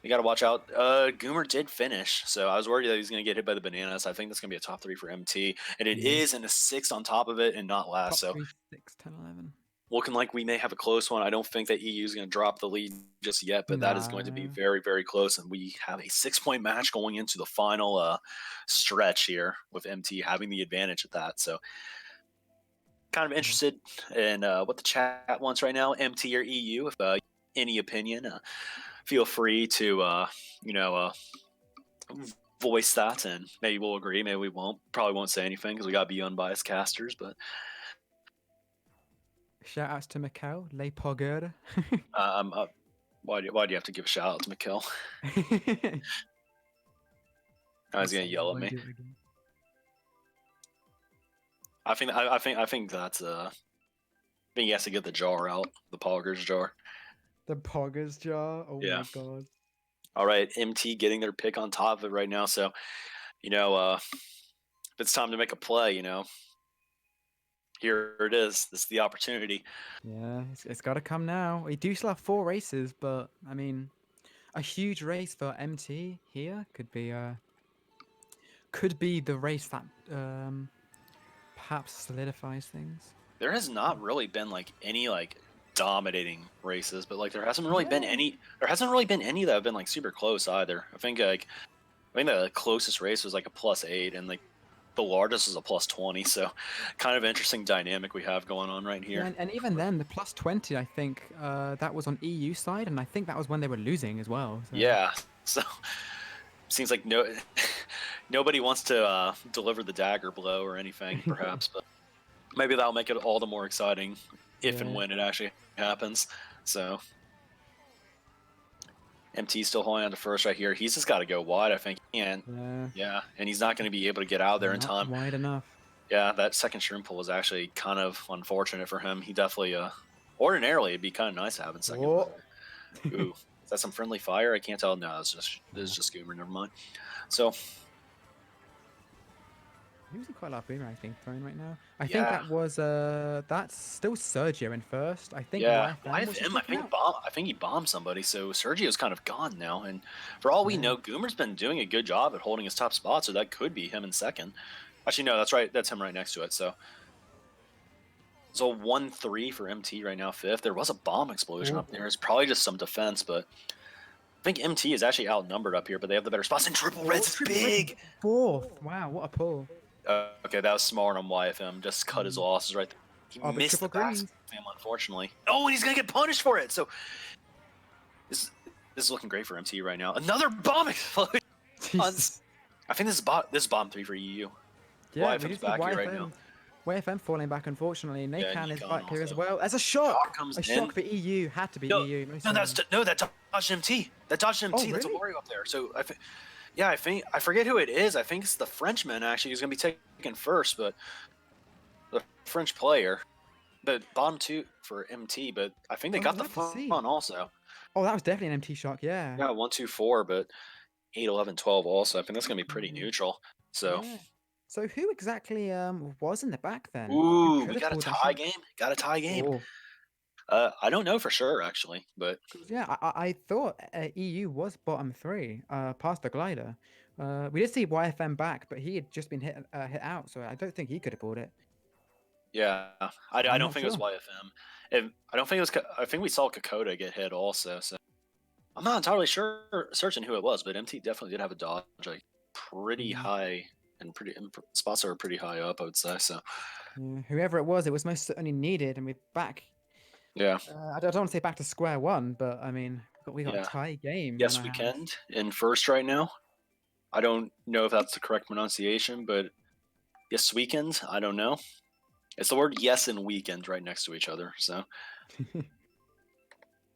Speaker 2: You got to watch out. Goomer did finish, so I was worried that he was going to get hit by the bananas. I think that's going to be a top 3 for MT, and it
Speaker 1: Yeah.
Speaker 2: is in a 6th on top of it and not last.
Speaker 1: Top
Speaker 2: So
Speaker 1: 3, 6, 10, 11.
Speaker 2: looking like we may have a close one. I don't think that EU is going to drop the lead just yet, but that is going to be
Speaker 1: No.
Speaker 2: very, very close. And we have a 6-point match going into the final stretch here with MT having the advantage at that. So kind of interested in what the chat wants right now, MT or EU. If any opinion, feel free to voice that, and maybe we'll agree, maybe we won't. Probably won't say anything because we got to be unbiased casters. But
Speaker 1: Shout outs to Mikkel, Le Pogger.
Speaker 2: why do you have to give a shout out to Mikkel? I was gonna yell at me. I think that's I think he has to get the jar out, the Poggers jar.
Speaker 1: The Poggers jar. Oh
Speaker 2: Yeah.
Speaker 1: my god.
Speaker 2: All right, MT getting their pick on top of it right now. So, if it's time to make a play, here it is. This is the opportunity.
Speaker 1: Yeah, it's got to come now. We do still have 4 races, but I mean, a huge race for MT here could be the race that perhaps solidifies things.
Speaker 2: There has not really been any dominating races, but there hasn't really been any. There hasn't really been any that have been super close either. I think the closest race was a +8, and the largest is a +20. So, kind of interesting dynamic we have going on right here.
Speaker 1: Yeah, and even then, the +20, I think that was on EU side, and I think that was when they were losing as well. So.
Speaker 2: Yeah, so seems like nobody wants to deliver the dagger blow or anything, perhaps, but maybe that'll make it all the more exciting if and when it actually happens. So MT still holding on to first right here. He's just got to go wide, I think. And yeah, and he's not going to be able to get out of there in time.
Speaker 1: Wide enough.
Speaker 2: Yeah, that second shroom pull was actually kind of unfortunate for him. He definitely Ordinarily, it'd be kind of nice to have in second.
Speaker 1: Oh.
Speaker 2: Ooh, is that some friendly fire? I can't tell. No, it's just Goomer. Never mind. So
Speaker 1: Using quite a lot of boomerang being thrown right now. I think
Speaker 2: yeah,
Speaker 1: that was that's still Sergio in first. I think
Speaker 2: yeah.
Speaker 1: YFM was just
Speaker 2: I
Speaker 1: taken
Speaker 2: think
Speaker 1: out.
Speaker 2: I think he bombed somebody. So Sergio's kind of gone now. And for all we
Speaker 1: Yeah.
Speaker 2: know, Goomer's been doing a good job at holding his top spot. So that could be him in second. Actually, no, that's right. That's him right next to it. So 1-3 for MT right now, fifth. There was a bomb explosion
Speaker 1: Ooh.
Speaker 2: up there. It's probably just some defense, but I think MT is actually outnumbered up here, but they have the better spots. And triple reds is
Speaker 1: Triple Red
Speaker 2: big.
Speaker 1: fourth. Wow, what a pull.
Speaker 2: Okay, that was smart on YFM. Just cut his losses right there. He
Speaker 1: Oh, but
Speaker 2: missed the
Speaker 1: triple
Speaker 2: back
Speaker 1: greens.
Speaker 2: spam, unfortunately. Oh, and he's gonna get punished for it. So this is looking great for MT right now. Another bomb explosion.
Speaker 1: Jesus.
Speaker 2: I think this is bomb 3 for EU.
Speaker 1: Yeah, we
Speaker 2: YFM's
Speaker 1: did see
Speaker 2: back here right now.
Speaker 1: YFM falling back, unfortunately.
Speaker 2: Yeah,
Speaker 1: Nakan is
Speaker 2: Nikon
Speaker 1: back here as
Speaker 2: also.
Speaker 1: well. As a shock.
Speaker 2: Shock comes
Speaker 1: A
Speaker 2: in.
Speaker 1: shock for EU. Had to be
Speaker 2: No,
Speaker 1: EU.
Speaker 2: no, that dodged MT. That dodged MT.
Speaker 1: Oh,
Speaker 2: That's a
Speaker 1: really?
Speaker 2: Wario up there. So I think I forget who it is. I think it's the Frenchman actually who's gonna be taken first, but the French player, the bottom 2 for MT, but I think they
Speaker 1: Oh,
Speaker 2: got
Speaker 1: I'd
Speaker 2: the
Speaker 1: love to see.
Speaker 2: fun also.
Speaker 1: Oh, that was definitely an MT shock, yeah.
Speaker 2: Yeah, 1, 2, 4, but 8, 11, 12 also. I think that's gonna be pretty
Speaker 1: Yeah.
Speaker 2: neutral. So
Speaker 1: Yeah. So who exactly was in the back then? Who
Speaker 2: ooh,
Speaker 1: could
Speaker 2: we
Speaker 1: have
Speaker 2: got a
Speaker 1: pulled that
Speaker 2: tie
Speaker 1: shot?
Speaker 2: game. Got a tie game.
Speaker 1: Oh,
Speaker 2: I don't know for sure actually, but
Speaker 1: 'cause, yeah, I thought EU was bottom 3, past the glider. We did see YFM back, but he had just been hit out, so I don't think he could have pulled it.
Speaker 2: yeah, I
Speaker 1: I'm
Speaker 2: don't
Speaker 1: not
Speaker 2: think it was
Speaker 1: sure.
Speaker 2: YFM. I don't think it was. I think we saw Kokoda get hit also. So I'm not entirely certain who it was, but MT definitely did have a dodge like pretty
Speaker 1: Mm,
Speaker 2: high and spots that were pretty high up. I would say so.
Speaker 1: yeah, whoever it was most certainly needed, and we're back.
Speaker 2: Yeah,
Speaker 1: I don't want to say back to square one, but I mean, we got a
Speaker 2: yeah.
Speaker 1: tie game on
Speaker 2: Yes,
Speaker 1: our hands.
Speaker 2: weekend in first right now. I don't know if that's the correct pronunciation, but yes, weekend. I don't know. It's the word yes and weekend right next to each other. So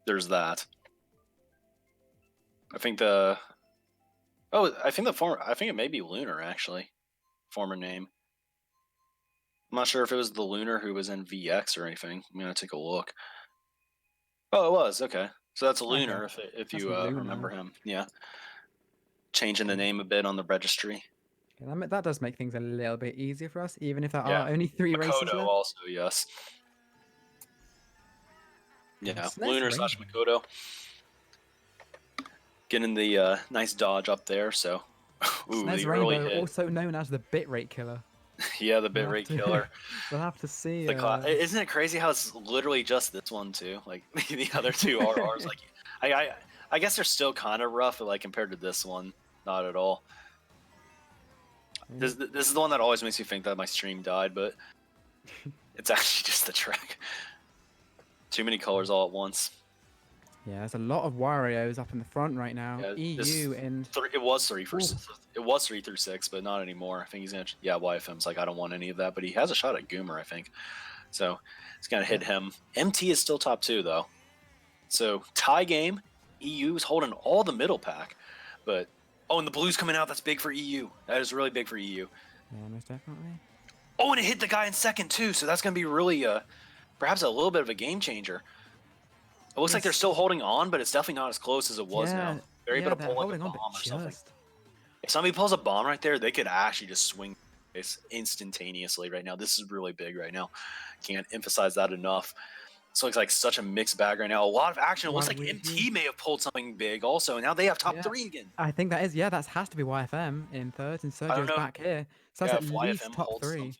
Speaker 2: there's that. I think the I think it may be Lunar actually. Former name. I'm not sure if it was the Lunar who was in VX or anything. I'm gonna take a look. Oh, it was okay. So that's Lunar
Speaker 1: Okay,
Speaker 2: if
Speaker 1: that's
Speaker 2: you
Speaker 1: Luna.
Speaker 2: remember him. Yeah, changing the
Speaker 1: Okay.
Speaker 2: name a bit on the registry.
Speaker 1: Yeah, that does make things a little bit easier for us, even if there
Speaker 2: Yeah,
Speaker 1: are only 3 races
Speaker 2: Makoto
Speaker 1: left.
Speaker 2: also yes. Yeah,
Speaker 1: Snares
Speaker 2: Lunar /
Speaker 1: Rainbow.
Speaker 2: Makoto. Getting the nice dodge up there. So, ooh,
Speaker 1: Snares
Speaker 2: the early
Speaker 1: Rainbow,
Speaker 2: hit.
Speaker 1: also known as the bitrate killer.
Speaker 2: Yeah, the
Speaker 1: We'll have
Speaker 2: bitrate
Speaker 1: to,
Speaker 2: killer.
Speaker 1: we'll have to see.
Speaker 2: Isn't it crazy how it's literally just this one too? Like the other two RRs, like I guess they're still kind of rough, but like compared to this one, not at all. This is the one that always makes me think that my stream died, but it's actually just the track. Too many colors all at once.
Speaker 1: Yeah, there's a lot of Wario's up in the front right now.
Speaker 2: Yeah,
Speaker 1: EU and
Speaker 2: it was 3
Speaker 1: Ooh.
Speaker 2: it was 3 through 6, but not anymore. I think he's gonna YFM's like I don't want any of that, but he has a shot at Goomer, I think. So it's gonna hit him. MT is still top 2 though. So tie game. EU's holding all the middle pack, but and the blue's coming out. That's big for EU. That is really big for EU.
Speaker 1: yeah, most definitely.
Speaker 2: Oh, and it hit the guy in second too. So that's gonna be really perhaps a little bit of a game changer. It looks like they're still holding on, but it's definitely not as close as it was now. They're able to pull like a bomb or something. If somebody pulls a bomb right there, they could actually just swing this instantaneously right now. This is really big right now. Can't emphasize that enough. This looks like such a mixed bag right now. A lot of action. It looks like MT may have pulled something big also. And now they have top 3 again.
Speaker 1: I think that is, that has to be YFM in third, and Sergio's back here. So that's at least top 3.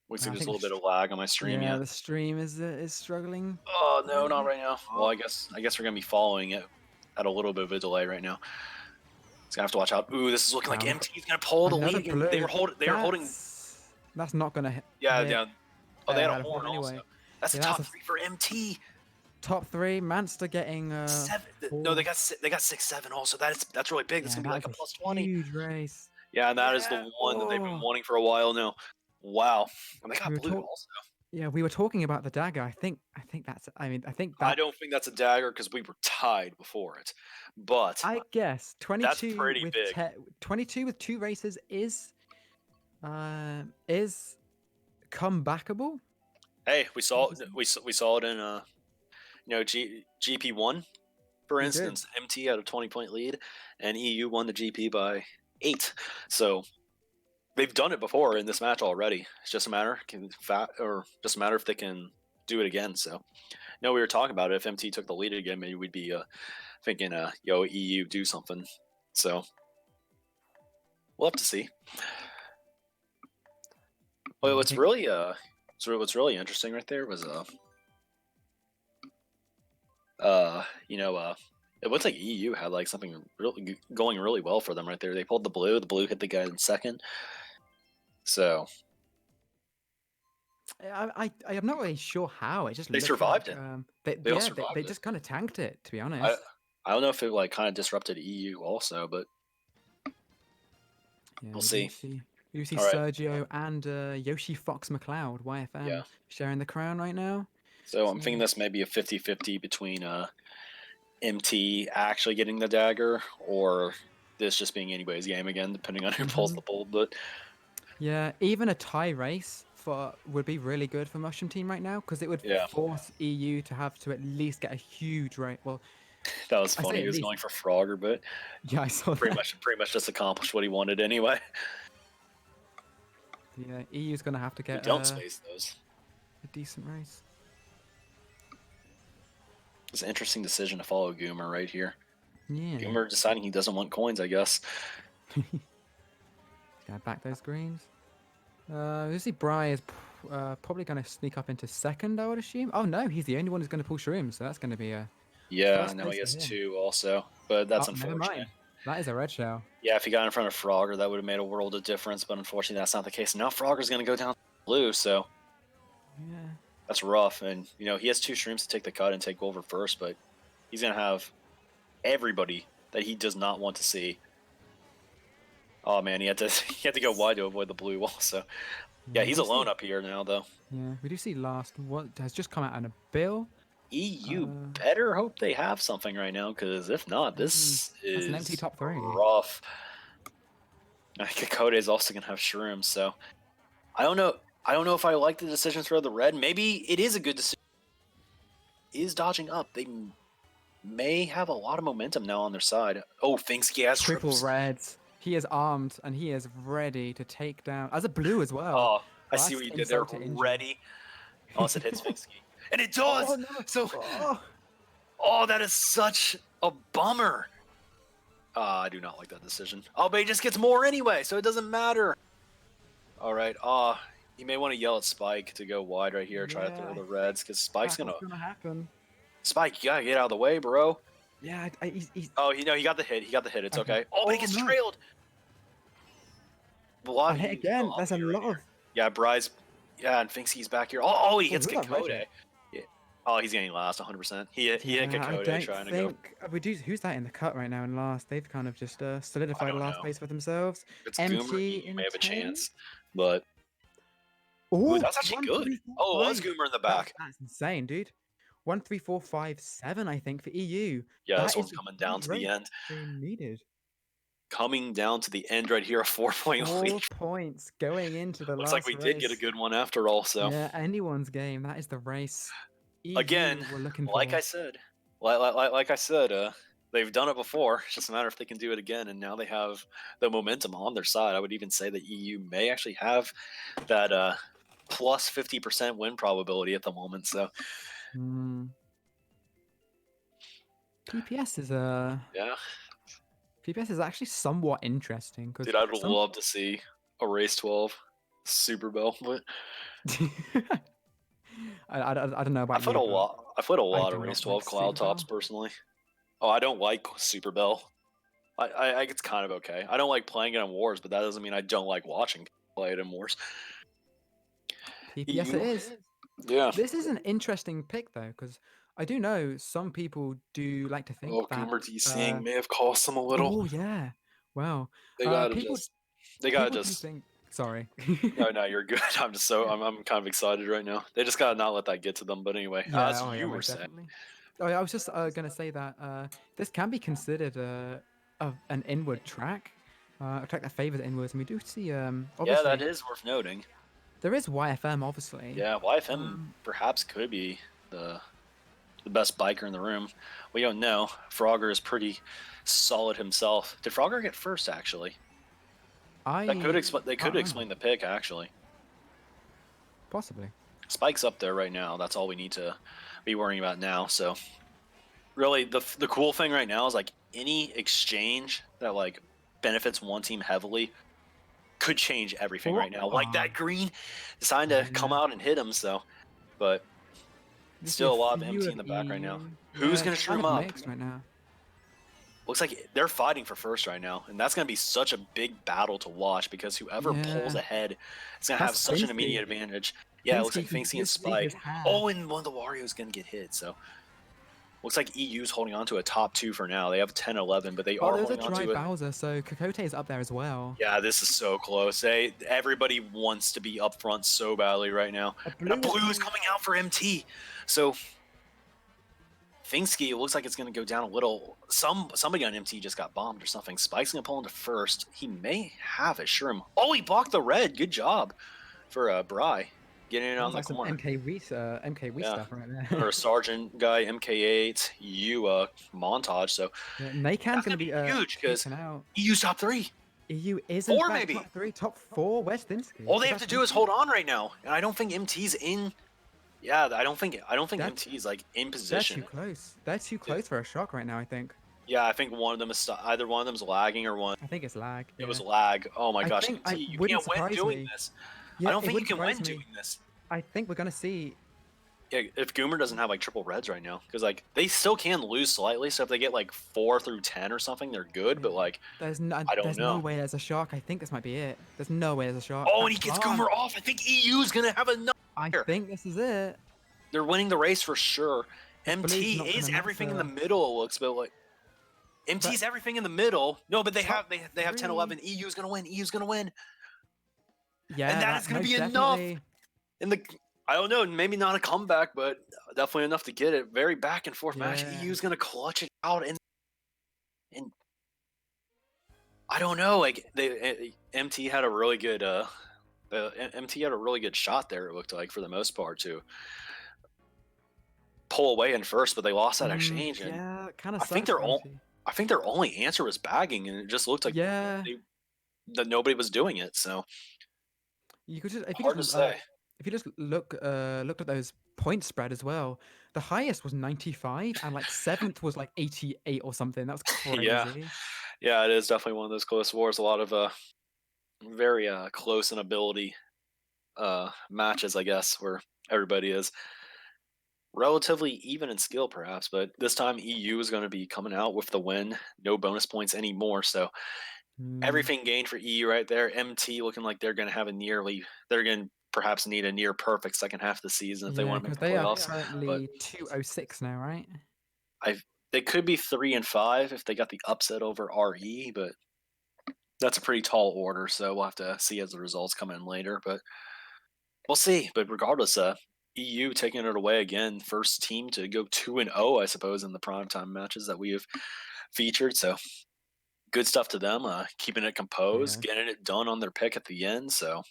Speaker 2: Looks like there's a little bit of lag on my stream.
Speaker 1: Yeah, the stream is struggling.
Speaker 2: Oh no, not right now. Well, I guess we're gonna be following it at a little bit of a delay right now. It's gonna have to watch out. Ooh, this is looking like MT's gonna pull the lead. They were holding.
Speaker 1: That's not gonna hit.
Speaker 2: Yeah. Oh, they had a horn anyway. Also. That's a top 3 for MT.
Speaker 1: Top 3. Manster getting
Speaker 2: 7. No, they got 6-7 also. That's really big. That's gonna be like a plus 20.
Speaker 1: Huge race.
Speaker 2: Yeah, and that is the one that they've been wanting for a while now. Wow. And they got blue also.
Speaker 1: Yeah, we were talking about the dagger. I think that's. I
Speaker 2: don't think that's a dagger because we were tied before it, but
Speaker 1: I guess 22.
Speaker 2: That's pretty
Speaker 1: with
Speaker 2: big.
Speaker 1: 22 with 2 races is comebackable.
Speaker 2: Hey,
Speaker 1: Interesting.
Speaker 2: we saw it in GP1, for
Speaker 1: We did.
Speaker 2: instance. MT had a 20-point lead, and EU won the GP by 8. So they've done it before in this match already. It's just a matter if they can do it again. So we were talking about it. If MT took the lead again, maybe we'd be thinking, yo, EU, do something. So we'll have to see. Well,
Speaker 1: I
Speaker 2: what's
Speaker 1: think
Speaker 2: really interesting right there was it looks like EU had like something really going really well for them right there. They pulled the blue. The blue hit the guy in second. So
Speaker 1: I'm not really sure how. It just
Speaker 2: they
Speaker 1: looked
Speaker 2: survived
Speaker 1: like
Speaker 2: it. They all
Speaker 1: they
Speaker 2: survived it.
Speaker 1: just kind of tanked it, to be
Speaker 2: I
Speaker 1: honest.
Speaker 2: I don't know if it like kind of disrupted EU also, but
Speaker 1: Yeah,
Speaker 2: we'll see.
Speaker 1: we do see
Speaker 2: All right.
Speaker 1: Sergio and Yoshi Fox McLeod,
Speaker 2: Yeah.
Speaker 1: YFM, sharing the crown right now.
Speaker 2: So I'm
Speaker 1: So
Speaker 2: thinking this may be a 50-50 between MT actually getting the dagger or this just being anybody's game again, depending on who pulls the bull. But
Speaker 1: yeah, even a tie race would be really good for Mushroom Team right now because it would
Speaker 2: yeah,
Speaker 1: force EU to have to at least get a huge rate. Well,
Speaker 2: that was
Speaker 1: I
Speaker 2: funny.
Speaker 1: say
Speaker 2: He
Speaker 1: at
Speaker 2: was
Speaker 1: least.
Speaker 2: going for Frogger, but
Speaker 1: Yeah, I saw
Speaker 2: pretty
Speaker 1: that.
Speaker 2: much just accomplished what he wanted anyway.
Speaker 1: Yeah, EU's gonna have to
Speaker 2: We
Speaker 1: get
Speaker 2: don't space those.
Speaker 1: a decent race.
Speaker 2: It's an interesting decision to follow Goomer right here.
Speaker 1: Yeah.
Speaker 2: Goomer deciding he doesn't want coins, I guess.
Speaker 1: Gotta back those greens. We see Brye is probably gonna sneak up into second, I would assume. Oh no, he's the only one who's gonna pull shrooms, so that's gonna be a
Speaker 2: Yeah,
Speaker 1: first
Speaker 2: now
Speaker 1: place
Speaker 2: he
Speaker 1: for
Speaker 2: has
Speaker 1: him.
Speaker 2: 2 also, but that's
Speaker 1: Oh, never
Speaker 2: unfortunate.
Speaker 1: mind. That is a red shell.
Speaker 2: Yeah, if he got in front of Frogger, that would have made a world of difference, but unfortunately that's not the case. Now Frogger's going to go down blue, so
Speaker 1: Yeah.
Speaker 2: that's rough. And, he has 2 streams to take the cut and take over first, but he's going to have everybody that he does not want to see. Oh, man, he had to go wide to avoid the blue wall, so... Yeah,
Speaker 1: We
Speaker 2: he's
Speaker 1: do
Speaker 2: alone
Speaker 1: see.
Speaker 2: up here now, though.
Speaker 1: Yeah, we do see last. What has just come out on a bill?
Speaker 2: EU
Speaker 1: Uh,
Speaker 2: better hope they have something right now, because if not,
Speaker 1: mm,
Speaker 2: this
Speaker 1: that's an empty
Speaker 2: is
Speaker 1: top three.
Speaker 2: rough. Kakode is also going to have shrooms, so... I don't know. I don't know if I like the decision to throw the red. Maybe it is a good decision. Is dodging up. They may have a lot of momentum now on their side. Oh, Finksky has
Speaker 1: Triple
Speaker 2: troops.
Speaker 1: reds. He is armed and he is ready to take down as a blue as well.
Speaker 2: Oh, I see
Speaker 1: That's
Speaker 2: what you did there.
Speaker 1: insult to injury.
Speaker 2: Ready. Unless it hits Finksky. And it
Speaker 1: Oh
Speaker 2: does!
Speaker 1: no!
Speaker 2: So,
Speaker 1: Oh,
Speaker 2: that is such a bummer. I do not like that decision. Oh, but he just gets more anyway, so it doesn't matter. All right. You may want to yell at Spike to go wide right here, try to throw the reds, because Spike's
Speaker 1: that's
Speaker 2: going
Speaker 1: what's
Speaker 2: to...
Speaker 1: gonna happen.
Speaker 2: Spike, you got to get out of the way, bro.
Speaker 1: Yeah, he's
Speaker 2: Oh, he got the hit. He got the hit. It's okay. Oh, but he gets
Speaker 1: no.
Speaker 2: trailed. A lot
Speaker 1: I hit
Speaker 2: of
Speaker 1: again. There's a lot of.
Speaker 2: Yeah, Brye's. Yeah, and Finksky's back here. Oh, he gets
Speaker 1: who's that red
Speaker 2: Kakode.
Speaker 1: hit?
Speaker 2: Yeah. Oh, he's getting last 100%. He hit
Speaker 1: Yeah, I
Speaker 2: Kakode
Speaker 1: don't
Speaker 2: trying to go.
Speaker 1: think we do. Who's that in the cut right now? In last, they've kind of just
Speaker 2: I
Speaker 1: solidified a
Speaker 2: don't
Speaker 1: last
Speaker 2: know.
Speaker 1: place for themselves.
Speaker 2: If it's Goomer,
Speaker 1: MT
Speaker 2: you
Speaker 1: in
Speaker 2: may have a
Speaker 1: 10?
Speaker 2: chance. But ooh,
Speaker 1: Oh,
Speaker 2: that's actually good.
Speaker 1: 1, 3, 4,
Speaker 2: Oh, it was
Speaker 1: 5.
Speaker 2: Goomer in the back.
Speaker 1: That's insane, dude. 1, 3, 4, 5, 7. I think for EU.
Speaker 2: Yeah,
Speaker 1: That
Speaker 2: this
Speaker 1: is
Speaker 2: one's
Speaker 1: the
Speaker 2: coming down
Speaker 1: huge
Speaker 2: to the
Speaker 1: race
Speaker 2: end.
Speaker 1: they needed.
Speaker 2: Coming down to the end right here, a 4-point
Speaker 1: 4
Speaker 2: lead.
Speaker 1: points going into the
Speaker 2: Looks
Speaker 1: last
Speaker 2: like we did get a
Speaker 1: race.
Speaker 2: good one after all. So
Speaker 1: Yeah, anyone's game. That is the race. EU
Speaker 2: again,
Speaker 1: we're looking
Speaker 2: like
Speaker 1: for.
Speaker 2: I said, like I said, they've done it before. It's just a matter if they can do it again, and now they have the momentum on their side. I would even say that EU may actually have that plus 50% win probability at the moment. So
Speaker 1: PPS is
Speaker 2: yeah,
Speaker 1: PPS is actually somewhat interesting because
Speaker 2: dude, I'd
Speaker 1: some.
Speaker 2: love to see a race 12 Super Bowl, but
Speaker 1: I don't know about
Speaker 2: I've put
Speaker 1: you,
Speaker 2: a
Speaker 1: but
Speaker 2: lot. I've put a
Speaker 1: I
Speaker 2: lot
Speaker 1: do
Speaker 2: of race
Speaker 1: not
Speaker 2: 12
Speaker 1: like
Speaker 2: Cloud
Speaker 1: Super
Speaker 2: Tops
Speaker 1: Bowl.
Speaker 2: personally. Oh, I don't like Super Bell. I it's kind of okay. I don't like playing it in Wars, but that doesn't mean I don't like watching play it in Wars.
Speaker 1: PPS it is.
Speaker 2: Yeah.
Speaker 1: This is an interesting pick though, because I do know some people do like to think
Speaker 2: Oh,
Speaker 1: that.
Speaker 2: Goomer DCing may have cost them a little.
Speaker 1: Oh yeah, well,
Speaker 2: They gotta
Speaker 1: people
Speaker 2: do
Speaker 1: think. Sorry.
Speaker 2: No, you're good. I'm kind of excited right now. They just gotta not let that get to them. But anyway,
Speaker 1: Yeah,
Speaker 2: as
Speaker 1: oh yeah,
Speaker 2: you were
Speaker 1: most
Speaker 2: saying,
Speaker 1: definitely. Oh yeah, I was just gonna say that this can be considered an inward track, a track that favors inwards, and we do see
Speaker 2: yeah,
Speaker 1: obviously.
Speaker 2: that is worth noting.
Speaker 1: There is YFM, obviously.
Speaker 2: Yeah, YFM perhaps could be the best biker in the room. We don't know. Frogger is pretty solid himself. Did Frogger get first actually? That could
Speaker 1: I
Speaker 2: explain. They
Speaker 1: can't
Speaker 2: could
Speaker 1: remember.
Speaker 2: explain the pick actually.
Speaker 1: Possibly.
Speaker 2: Spike's up there right now. That's all we need to be worrying about now. So really, the cool thing right now is like any exchange that like benefits one team heavily could change everything
Speaker 1: Oh,
Speaker 2: right now. Like that green deciding to come
Speaker 1: yeah.
Speaker 2: out and him. So, but
Speaker 1: You see a
Speaker 2: still a lot of
Speaker 1: few
Speaker 2: MT
Speaker 1: of
Speaker 2: in the back right now.
Speaker 1: EU.
Speaker 2: Who's
Speaker 1: Yeah,
Speaker 2: gonna
Speaker 1: it's
Speaker 2: true
Speaker 1: kind
Speaker 2: him
Speaker 1: of
Speaker 2: up?
Speaker 1: mixed right now.
Speaker 2: Looks like they're fighting for first right now, and that's going to be such a big battle to watch because whoever pulls
Speaker 1: Yeah.
Speaker 2: ahead is going to have
Speaker 1: That's
Speaker 2: such an
Speaker 1: Finsky.
Speaker 2: immediate advantage. Yeah, it looks
Speaker 1: Finsky,
Speaker 2: like
Speaker 1: you can
Speaker 2: Finksy and
Speaker 1: just see his
Speaker 2: Spike.
Speaker 1: hair.
Speaker 2: Oh, and one of the Warriors going to get hit. So looks like EU's holding on to a top 2 for now. They have 10-11, but they
Speaker 1: Oh,
Speaker 2: are
Speaker 1: there's a
Speaker 2: holding on
Speaker 1: dry
Speaker 2: to it.
Speaker 1: Bowser, so Kokote is up there as well.
Speaker 2: Yeah, this is so close. Everybody wants to be up front so badly right now.
Speaker 1: A
Speaker 2: And a
Speaker 1: blue is
Speaker 2: blue is
Speaker 1: coming
Speaker 2: coming
Speaker 1: out.
Speaker 2: out for MT. So Fingsky, it looks like it's going to go down a little. Somebody on MT just got bombed or something. Spike's going to pull into first. He may have it. Shroom. Oh, he blocked the red. Good job for Brye getting it
Speaker 1: That
Speaker 2: on
Speaker 1: was
Speaker 2: the
Speaker 1: like some
Speaker 2: corner.
Speaker 1: MKW
Speaker 2: Yeah,
Speaker 1: stuff right there.
Speaker 2: for a sergeant guy, MK8, EU montage. So
Speaker 1: Yeah, Nakan's
Speaker 2: that's
Speaker 1: going
Speaker 2: going
Speaker 1: to
Speaker 2: to
Speaker 1: be
Speaker 2: be huge because
Speaker 1: taken out.
Speaker 2: EU's top 3.
Speaker 1: EU is in
Speaker 2: 4
Speaker 1: fact
Speaker 2: maybe.
Speaker 1: top 3, top 4. Where's Finsky?
Speaker 2: All they
Speaker 1: Is
Speaker 2: have
Speaker 1: that
Speaker 2: to do is
Speaker 1: Finsky?
Speaker 2: hold on right now, and I don't think MT's in. Yeah, I don't think
Speaker 1: That's
Speaker 2: MT's like in
Speaker 1: they're
Speaker 2: position.
Speaker 1: too close. They're too close for a shock right now, I think.
Speaker 2: Yeah, I think one of them is either one of them's lagging or one.
Speaker 1: I think it's lag,
Speaker 2: It was
Speaker 1: yeah.
Speaker 2: lag. Oh my
Speaker 1: I
Speaker 2: gosh,
Speaker 1: think
Speaker 2: MT,
Speaker 1: I
Speaker 2: you
Speaker 1: wouldn't
Speaker 2: can't win
Speaker 1: surprise
Speaker 2: doing
Speaker 1: me.
Speaker 2: this. I
Speaker 1: Yeah,
Speaker 2: don't
Speaker 1: it
Speaker 2: think you
Speaker 1: wouldn't
Speaker 2: can
Speaker 1: surprise
Speaker 2: win
Speaker 1: me.
Speaker 2: doing this.
Speaker 1: I think we're going to see.
Speaker 2: Yeah, if Goomer doesn't have like triple reds right now, because like they still can lose slightly. So if they get like 4 through 10 or something, they're good.
Speaker 1: Yeah.
Speaker 2: But like, I don't
Speaker 1: There's no
Speaker 2: know.
Speaker 1: way there's a shark. I think this might be it. There's no way there's a shark.
Speaker 2: Oh, and
Speaker 1: That's
Speaker 2: he gets
Speaker 1: bomb.
Speaker 2: Goomer off. I think EU's gonna have another.
Speaker 1: I think this is it.
Speaker 2: They're winning the race for sure.
Speaker 1: The blue's
Speaker 2: MT
Speaker 1: not
Speaker 2: is
Speaker 1: gonna
Speaker 2: everything in the
Speaker 1: matter.
Speaker 2: middle. It looks, but like
Speaker 1: But
Speaker 2: MT's everything in the middle. No, but they have
Speaker 1: top
Speaker 2: they have
Speaker 1: 3.
Speaker 2: 10-11. EU's gonna win. EU's gonna win, and
Speaker 1: Yeah,
Speaker 2: that is
Speaker 1: that
Speaker 2: gonna be
Speaker 1: most
Speaker 2: enough.
Speaker 1: definitely.
Speaker 2: In the I don't know, maybe not a comeback, but definitely enough to get it. Very back and forth match.
Speaker 1: Yeah.
Speaker 2: EU's gonna clutch it out, and I don't know. Like MT had a really good MT had a really good shot there. It looked like for the most part to pull away in first, but they lost that exchange, and
Speaker 1: Yeah, kind of
Speaker 2: I think
Speaker 1: sucks
Speaker 2: their
Speaker 1: for
Speaker 2: only
Speaker 1: MT.
Speaker 2: I think their only answer was bagging, and it just looked like
Speaker 1: Yeah,
Speaker 2: they, that nobody was doing it. So
Speaker 1: you could just
Speaker 2: hard to say.
Speaker 1: if you just looked at those point spread as well. The highest was 95, and like seventh was like 88 or something. That was
Speaker 2: Yeah,
Speaker 1: crazy.
Speaker 2: yeah, it is definitely one of those close wars. A lot of very close in ability matches, I guess, where everybody is relatively even in skill, perhaps. But this time, EU is going to be coming out with the win. No bonus points anymore. So
Speaker 1: Mm,
Speaker 2: everything gained for EU right there. MT looking like they're going to have they're going to perhaps need a near perfect second half of the season if they
Speaker 1: yeah,
Speaker 2: want to make
Speaker 1: because
Speaker 2: the
Speaker 1: they are
Speaker 2: playoffs. But
Speaker 1: currently 206 now, right?
Speaker 2: I they could be 3-5 if they got the upset over RE, but that's a pretty tall order. So we'll have to see as the results come in later. But we'll see. But regardless, EU taking it away again, first team to go 2-0, I suppose, in the primetime matches that we have featured. So good stuff to them, keeping it composed,
Speaker 1: Yeah,
Speaker 2: getting it done on their pick at the end. So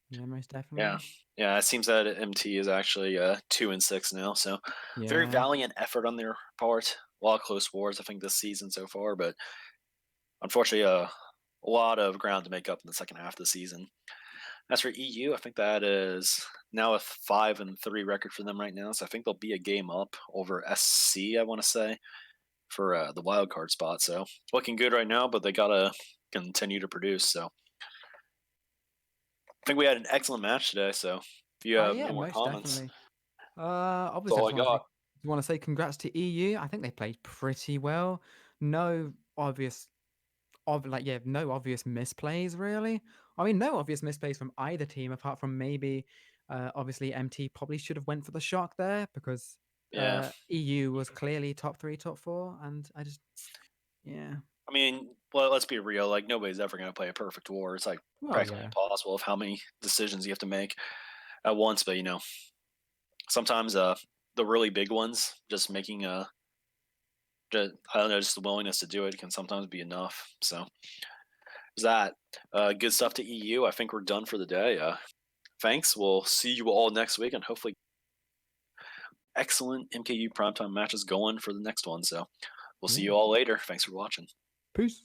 Speaker 1: yeah, most
Speaker 2: yeah,
Speaker 1: definitely.
Speaker 2: yeah, it seems that MT is actually 2-6 now. So very
Speaker 1: Yeah,
Speaker 2: valiant effort on their part. A lot of close wars, I think, this season so far, but unfortunately, a lot of ground to make up in the second half of the season. As for EU, I think that is now a 5-3 record for them right now. So I think they'll be a game up over SC, I want to say, for the wild card spot. So looking good right now, but they gotta continue to produce. So I think we had an excellent match today. So if you have
Speaker 1: yeah,
Speaker 2: no more
Speaker 1: most
Speaker 2: comments,
Speaker 1: definitely.
Speaker 2: that's
Speaker 1: Obviously, I
Speaker 2: all
Speaker 1: just
Speaker 2: I got.
Speaker 1: want to say congrats to EU. I think they played pretty well. No obvious, no obvious misplays really. I mean, no obvious misplays from either team apart from maybe, obviously MT probably should have went for the shock there because
Speaker 2: Yeah,
Speaker 1: EU was clearly top 3, top 4, and yeah.
Speaker 2: I mean, well, let's be real. Like nobody's ever gonna play a perfect war. It's like
Speaker 1: Well,
Speaker 2: practically
Speaker 1: yeah,
Speaker 2: impossible of how many decisions you have to make at once. But sometimes the really big ones, just making I don't know, just the willingness to do it can sometimes be enough. So that good stuff to EU. I think we're done for the day. thanks. We'll see you all next week, and hopefully excellent MKU primetime matches going for the next one. So we'll see
Speaker 1: Yeah.
Speaker 2: you all later. Thanks for watching.
Speaker 1: Peace.